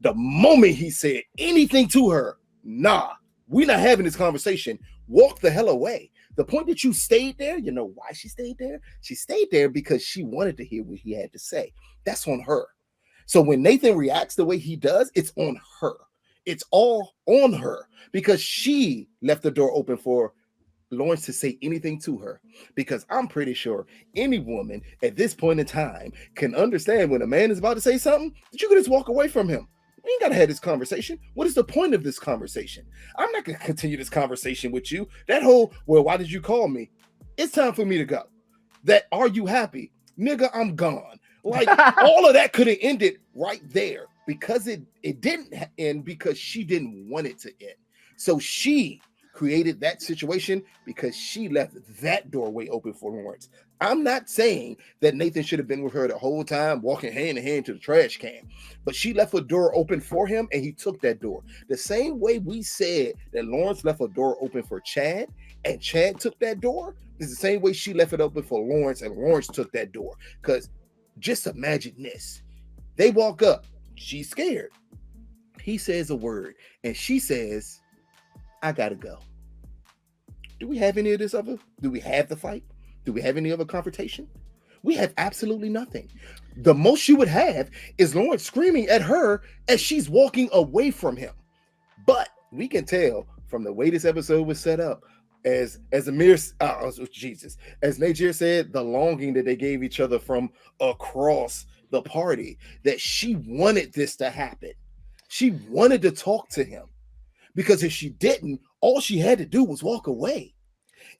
The moment he said anything to her, nah, we're not having this conversation. walk the hell away. The point that you stayed there, you know why she stayed there? She stayed there because she wanted to hear what he had to say. That's on her. So when Nathan reacts the way he does, it's on her. It's all on her because she left the door open for Lawrence to say anything to her, because I'm pretty sure any woman at this point in time can understand when a man is about to say something that you can just walk away from him. We ain't gotta have this conversation. What is the point of this conversation? I'm not gonna continue this conversation with you. That whole, well, why did you call me? It's time for me to go. That, are you happy? Nigga, I'm gone. Like, all of that could have ended right there, because it didn't end because she didn't want it to end. So she created that situation because she left that doorway open for Lawrence. I'm not saying that Nathan should have been with her the whole time, walking hand in hand to the trash can, but she left a door open for him and he took that door. The same way we said that Lawrence left a door open for Chad and Chad took that door is the same way she left it open for Lawrence and Lawrence took that door. Because just imagine this. They walk up, she's scared. He says a word and she says, I gotta go. Do we have any of this other? Do we have the fight? Do we have any other confrontation? We have absolutely nothing. The most you would have is Lawrence screaming at her as she's walking away from him. But we can tell from the way this episode was set up, as Amir, Jesus, as Najir said, the longing that they gave each other from across the party, that she wanted this to happen. She wanted to talk to him. Because if she didn't, all she had to do was walk away.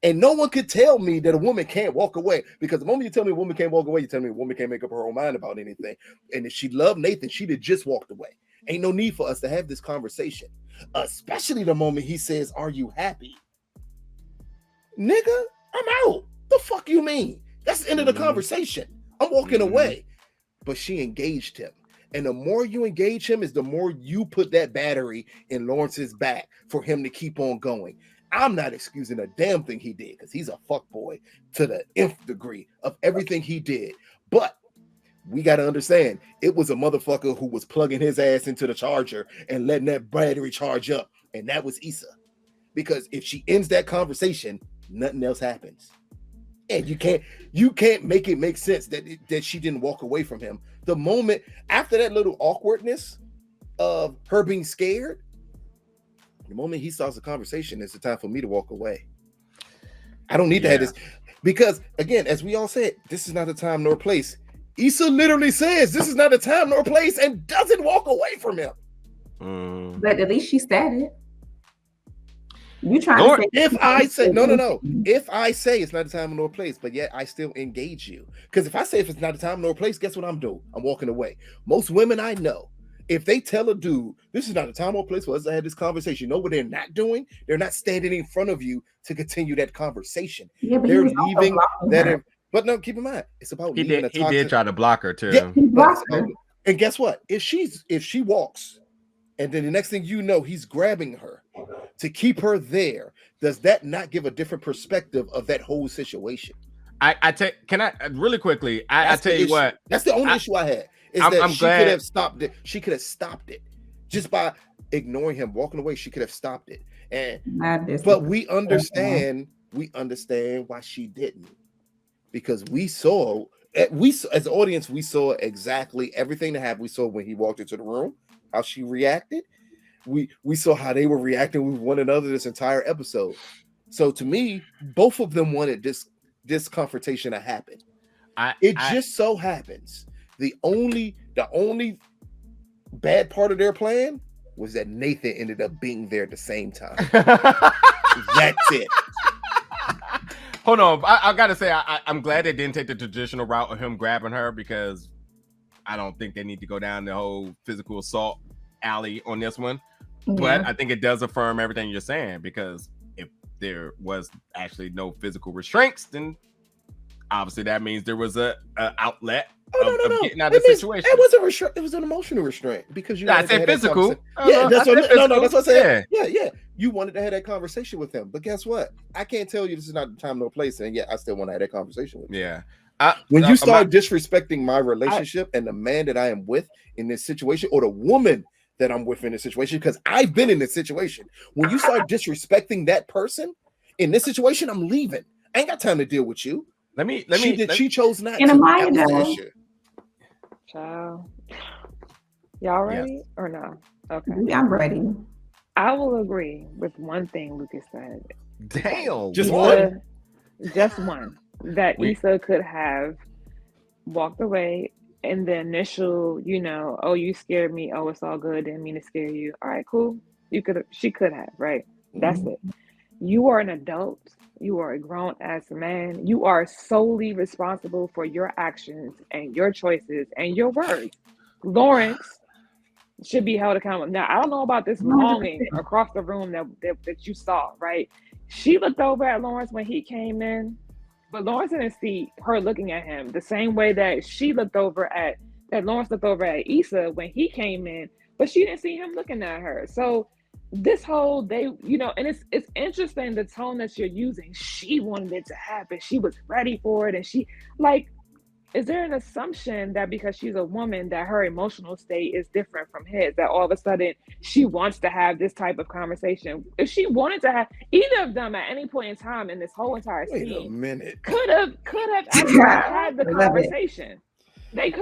And no one could tell me that a woman can't walk away. Because the moment you tell me a woman can't walk away, you tell me a woman can't make up her own mind about anything. And if she loved Nathan, she'd have just walked away. Ain't no need for us to have this conversation. Especially the moment he says, are you happy? Nigga, I'm out. The fuck you mean? That's the end of the conversation. I'm walking away. But she engaged him. And the more you engage him is the more you put that battery in Lawrence's back for him to keep on going. I'm not excusing a damn thing he did because he's a fuckboy to the nth degree of everything he did. But we got to understand, it was a motherfucker who was plugging his ass into the charger and letting that battery charge up. And that was Issa. Because if she ends that conversation, nothing else happens. And you can't make it make sense that she didn't walk away from him. The moment after that little awkwardness of her being scared, the moment he starts the conversation, it's the time for me to walk away. I don't need to have this, because again, as we all said, this is not a time nor place. Issa literally says this is not a time nor place and doesn't walk away from him. But at least she said it. You trying to say if I say no. If I say it's not a time nor place, but yet I still engage you. Because if I say if it's not a time nor place, guess what I'm doing? I'm walking away. Most women I know, if they tell a dude, this is not a time or place for us to have this conversation, you know what they're not doing? They're not standing in front of you to continue that conversation. Yeah, but they're leaving that. But no, keep in mind, it's about he did try to block her too. Yeah, he blocked her. And guess what? If she walks, and then the next thing you know, he's grabbing her to keep her there, does that not give a different perspective of that whole situation? I really quickly, I tell you what. That's the only issue I had. Is that she could have stopped it. She could have stopped it just by ignoring him, walking away. She could have stopped it. But we understand why she didn't, because we saw as the audience, we saw exactly everything that happened. We saw when he walked into the room, how she reacted. We saw how they were reacting with one another this entire episode. So to me, both of them wanted this confrontation to happen. It just so happens the only bad part of their plan was that Nathan ended up being there at the same time. That's it. Hold on, I gotta say I'm glad they didn't take the traditional route of him grabbing her, because I don't think they need to go down the whole physical assault alley on this one. Yeah. But I think it does affirm everything you're saying, because if there was actually no physical restraints, then obviously that means there was a outlet of getting out of the situation. It was a restraint. It was an emotional restraint, because I said physical. That's what I said. Yeah. You wanted to have that conversation with him, but guess what? I can't tell you this is not the time, no place, and yet I still want to have that conversation with you. Yeah. When you start disrespecting my relationship and the man that I am with in this situation, or the woman that I'm with in this situation, because I've been in this situation, when you start disrespecting that person, In this situation, I'm leaving. I ain't got time to deal with you. She chose not to. Amaya does. Child. Y'all ready or no? Okay. I'm ready. I will agree with one thing Lucas said. Damn. Just one? Just one. That Issa could have walked away in the initial, oh, you scared me. Oh, it's all good. Didn't mean to scare you. All right, cool. She could have, right? That's it. You are an adult. You are a grown ass man. You are solely responsible for your actions and your choices and your words. Lawrence should be held accountable. Now, I don't know about this longing across the room that you saw, right? She looked over at Lawrence when he came in, but Lawrence didn't see her looking at him the same way that Lawrence looked over at Issa when he came in, but she didn't see him looking at her. So this whole and it's interesting the tone that you're using. She wanted it to happen. She was ready for it. And is there an assumption that because she's a woman that her emotional state is different from his, that all of a sudden she wants to have this type of conversation? If she wanted to have either of them at any point in time in this whole entire scene, could have actually had the conversation. They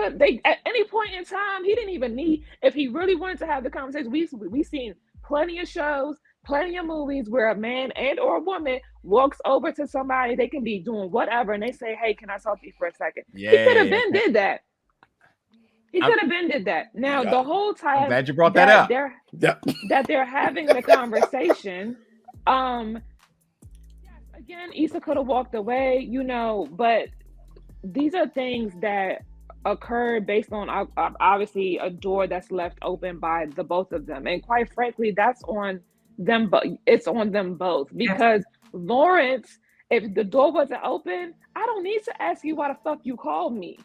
at any point in time, he didn't even need, if he really wanted to have the conversation. We've seen plenty of shows, plenty of movies where a man and or a woman walks over to somebody, they can be doing whatever, and they say, hey, can I talk to you for a second? Yeah. He could have been did that. Now, the whole time, I'm glad you brought that up. That they're having the conversation. Again, Issa could have walked away, but these are things that occurred based on obviously a door that's left open by the both of them, and quite frankly, that's on them. But it's on them both, because Lawrence, if the door wasn't open, I don't need to ask you why the fuck you called me.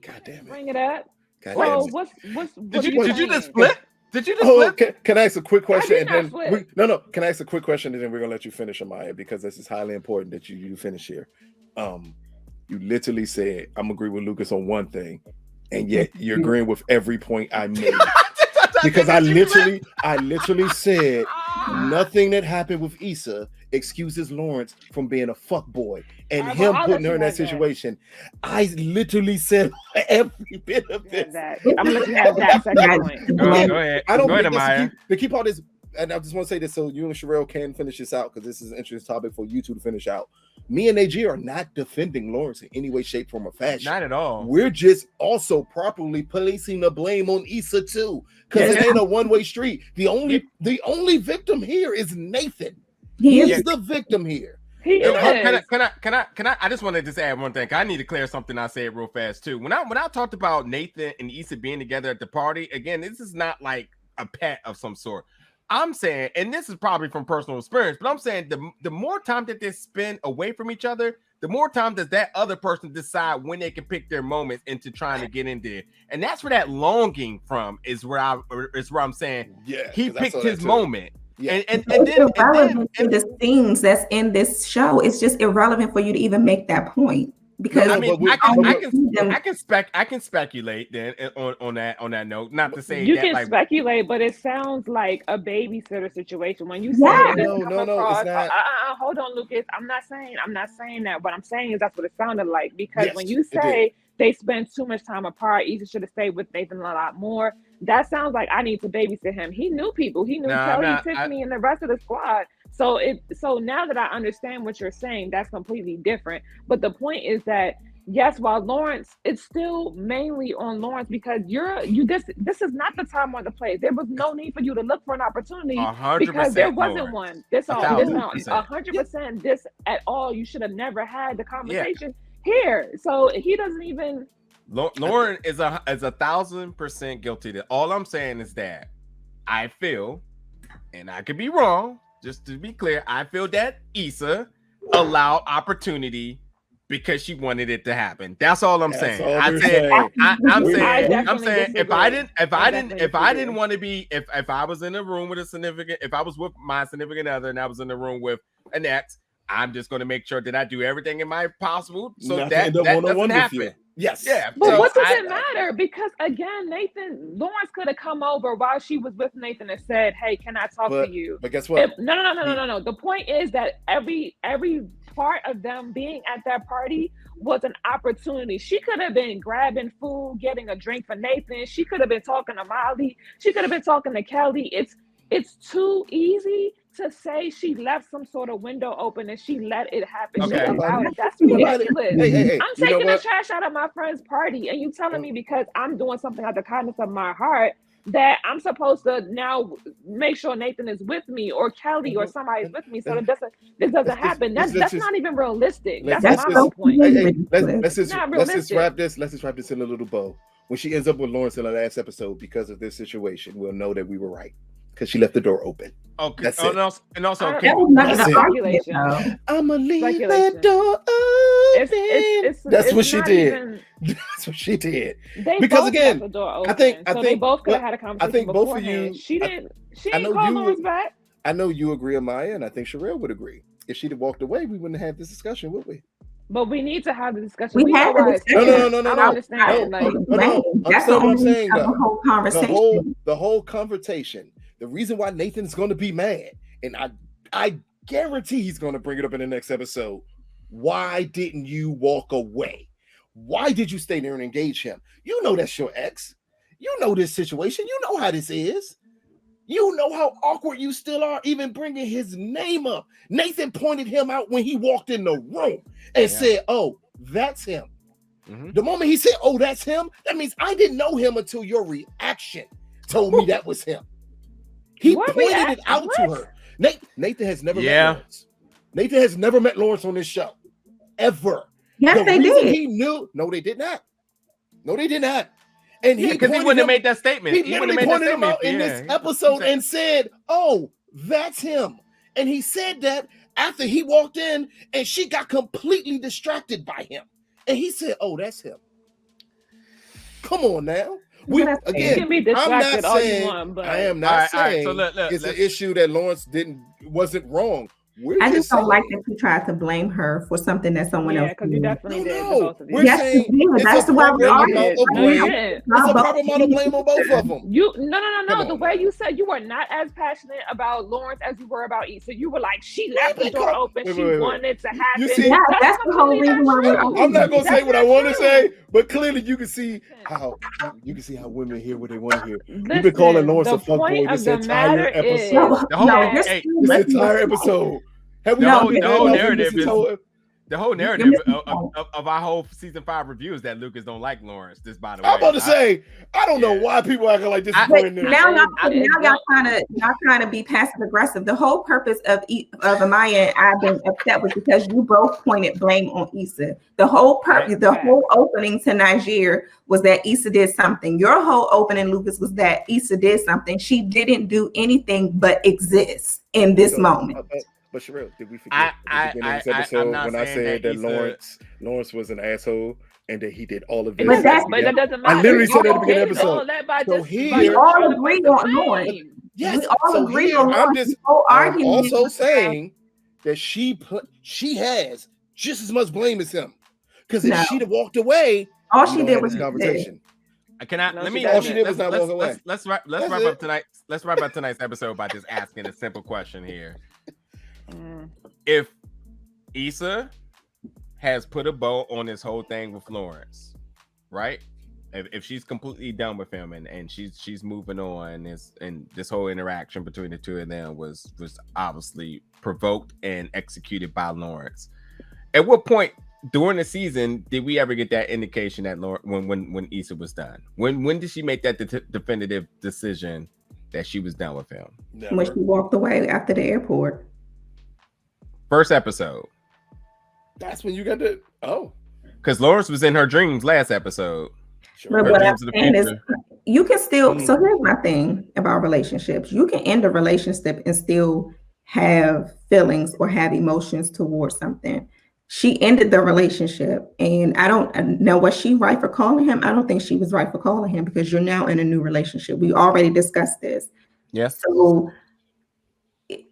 God damn it! Bring it up. So what's did you just flip? Did you just flip? Can I ask a quick question? Can I ask a quick question and then we're gonna let you finish, Amaya, because this is highly important that you finish here. You literally said, I'm agree with Lucas on one thing, and yet you're agreeing with every point I made. Because I literally said nothing that happened with Issa excuses Lawrence from being a fuckboy and him putting her in that situation. I literally said every bit of this. I'm gonna let you have that second point. Go ahead. I don't go ahead, think Amaya. to keep all this, and I just want to say this so you and Sherelle can finish this out, because this is an interesting topic for you two to finish out. Me and AG are not defending Lawrence in any way, shape, form, or fashion. Not at all. We're just also properly placing the blame on Issa too, because it ain't a one-way street. The only victim here is Nathan. He's the victim here. Can I? I just wanted to just add one thing. I need to clear something I said real fast too. When I talked about Nathan and Issa being together at the party, again, this is not like a pet of some sort. I'm saying, and this is probably from personal experience, but I'm saying the more time that they spend away from each other, the more time does that other person decide when they can pick their moments into trying to get in there. And that's where that longing from is where I'm saying he picked his moment. Yeah. And then irrelevant to the scenes that's in this show. It's just irrelevant for you to even make that point. Because I can speculate then on that note. Not to say you that, can speculate, but it sounds like a babysitter situation when you say no, it's not. Hold on, Lucas. I'm not saying that. What I'm saying is that's what it sounded like, because when you say they spend too much time apart, Issa should have stayed with Nathan a lot more. That sounds like I need to babysit him. He knew people. He knew Kelly, Tiffany, and the rest of the squad. So now that I understand what you're saying, that's completely different. But the point is that yes, while Lawrence, it's still mainly on Lawrence, because this is not the time or the place. There was no need for you to look for an opportunity because there wasn't one. This all 100% this at all. You should have never had the conversation here. So he doesn't even. Lauren is 1,000% guilty. All I'm saying is that I feel, and I could be wrong, just to be clear, I feel that Issa allowed opportunity because she wanted it to happen. That's all I'm saying. I'm saying if I didn't want to be, if I was in a room with if I was with my significant other and I was in the room with an ex, I'm just going to make sure that I do everything in my possible so that doesn't happen. Yes. Yeah. But what does it matter? Because again, Lawrence could have come over while she was with Nathan and said, "Hey, can I talk to you?" But guess what? No. The point is that every part of them being at that party was an opportunity. She could have been grabbing food, getting a drink for Nathan. She could have been talking to Molly. She could have been talking to Kelly. It's too easy to say she left some sort of window open and she let it happen. Okay. She allowed it. That's ridiculous. Hey, I'm taking the trash out of my friend's party, and you telling me because I'm doing something out of the kindness of my heart that I'm supposed to now make sure Nathan is with me or Kelly or somebody's with me, so that this doesn't happen. That's not even realistic. That's my point. Let's just wrap this in a little bow. When she ends up with Lawrence in the last episode because of this situation, we'll know that we were right because she left the door open. Okay. That's and also, I'ma leave that door open. That's what she did. That's what she did. Because again, I think they both could have had a conversation. I think both of you. She didn't call Lawrence back. I know you agree, Amaya, and I think Sherelle would agree. If she'd have walked away, we wouldn't have had this discussion, would we? But we need to have the discussion. We had the discussion. No. I understand. That's the only saying. The whole conversation. The whole conversation. The reason why Nathan's going to be mad, and I guarantee he's going to bring it up in the next episode. Why didn't you walk away? Why did you stay there and engage him? You know that's your ex. You know this situation. You know how this is. You know how awkward you still are, even bringing his name up. Nathan pointed him out when he walked in the room and said, "Oh, that's him." Mm-hmm. The moment he said, "Oh, that's him," that means I didn't know him until your reaction told me that was him. He pointed it out to her. Nathan has never met Lawrence. Nathan has never met Lawrence on this show. Ever. Yes, they did. He knew. No, they did not. No, they did not. And because he wouldn't have made that statement. He literally pointed him out in this episode and said, "Oh, that's him." And he said that after he walked in and she got completely distracted by him. And he said, "Oh, that's him." Come on now. I'm not saying I am not saying it's an issue that Lawrence wasn't wrong. I just don't like that you tried to blame her for something that someone else did. Yeah, because you definitely did. No. That's why we're arguing. It's a proper amount of blame on both of them. No. The way you said you were not as passionate about Lawrence as you were about Issa. You were like, she left the door open. She wanted to happen. You see, that's the whole reason why I'm not gonna say what I want to say, but clearly you can see how women hear what they want to hear. You've been calling Lawrence a fuckboy this entire episode. This entire episode. The whole narrative of our whole season 5 review is that Lucas don't like Lawrence. This, by the way, I'm about to say, I don't know why people acting like this. Now y'all trying to be passive aggressive. The whole purpose of Amaya and I've been upset was because you both pointed blame on Issa. The whole purpose, the whole opening to Niger was that Issa did something. Your whole opening, Lucas, was that Issa did something. She didn't do anything but exist in this moment. But Sherelle, did we forget at the beginning of this episode when I said that Lawrence was an asshole and that he did all of this? But that doesn't matter. I literally said that at the beginning of the episode. So we all agree on Lawrence. Yes, we all agree on Lawrence. I'm also saying that she has just as much blame as him. Because if she'd have walked away, all she did was conversation. All she did was not walk away. Let's wrap up tonight. Let's wrap up tonight's episode by just asking a simple question here. If Issa has put a bow on this whole thing with Lawrence, right? If she's completely done with him and she's moving on, and this whole interaction between the two of them was obviously provoked and executed by Lawrence. At what point during the season did we ever get that indication that when Issa was done? When did she make that definitive decision that she was done with him? Never. When she walked away after the airport. First episode. That's when you got because Lawrence was in her dreams last episode. Sure. But what I'm saying is, you can still. So here's my thing about relationships: you can end a relationship and still have feelings or have emotions towards something. She ended the relationship, and I don't know, was she right for calling him? I don't think she was right for calling him because you're now in a new relationship. We already discussed this. Yes. So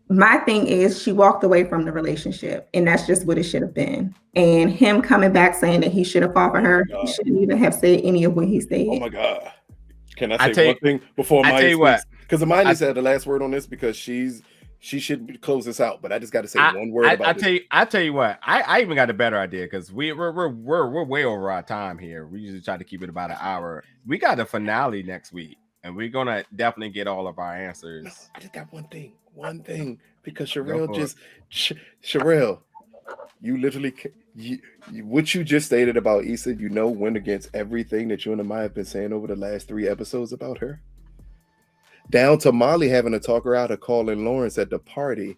my thing is she walked away from the relationship, and that's just what it should have been. And him coming back saying that he should have fought for her, he shouldn't even have said any of what he said. Oh my God. Can I say one thing before Maya speaks? Because Maya said the last word on this because she should close this out, but I just got to say one word about it. I tell you what, I even got a better idea because we're way over our time here. We usually try to keep it about an hour. We got a finale next week, and we're gonna definitely get all of our answers. No, I just got one thing, because Sherelle, you literally what you just stated about Issa, went against everything that you and Amaya have been saying over the last 3 episodes about her. Down to Molly having to talk her out of calling Lawrence at the party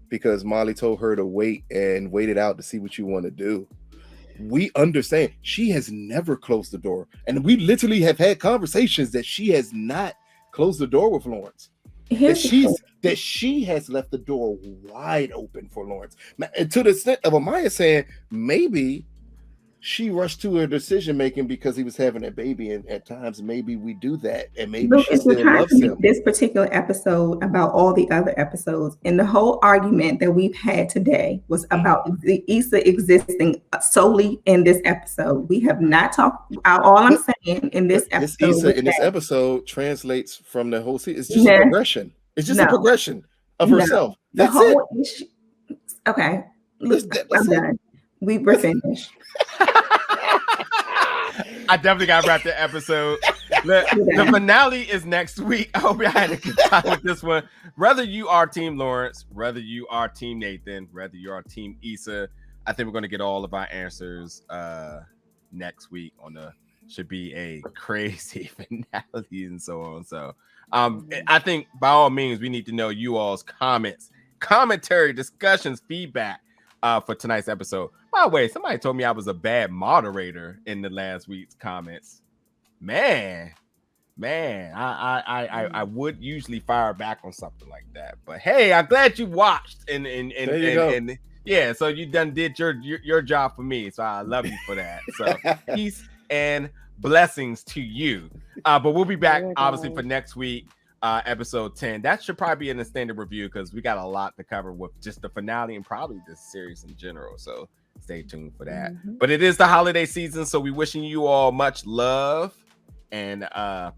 because Molly told her to wait it out to see what you want to do. We understand she has never closed the door, and we literally have had conversations that she has not closed the door with Lawrence. That she has left the door wide open for Lawrence. And to the extent of Amaya saying maybe she rushed to her decision making because he was having a baby, and at times maybe we do that, and maybe she still loves him. This particular episode about all the other episodes, and the whole argument that we've had today was about the Issa existing solely in this episode. We have not talked. All I'm saying in this episode, Issa in this episode translates from the whole season. It's just a progression. It's just a progression of herself. That's it. Issue. Okay, I'm done. We're finished. I definitely got to wrap the episode. The finale is next week. I hope you had a good time with this one. Whether you are Team Lawrence, whether you are Team Nathan, whether you are Team Issa, I think we're going to get all of our answers next week should be a crazy finale and so on. So I think by all means, we need to know you all's comments, commentary, discussions, feedback for tonight's episode. By the way, somebody told me I was a bad moderator in the last week's comments. Man, I would usually fire back on something like that. But hey, I'm glad you watched and yeah, so you did your job for me. So I love you for that. So peace and blessings to you. But we'll be back obviously for next week. Episode 10. That should probably be in the standard review because we got a lot to cover with just the finale and probably this series in general. So stay tuned for that. But it is the holiday season, so we wishing you all much love and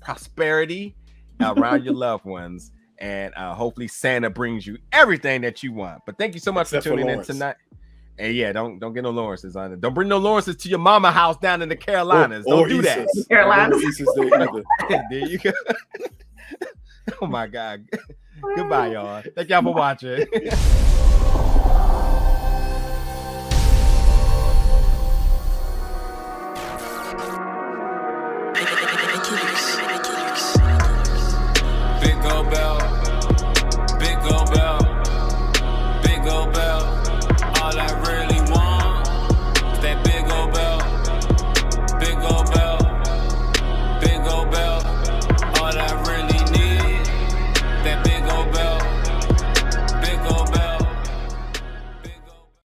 prosperity around your loved ones. And hopefully Santa brings you everything that you want. But thank you so much for tuning in tonight. And yeah, don't get no Lawrences on it. Don't bring no Lawrences to your mama house down in the Carolinas. Don't do that. Carolinas. There you go. Oh my God. Goodbye, y'all. Thank y'all for watching.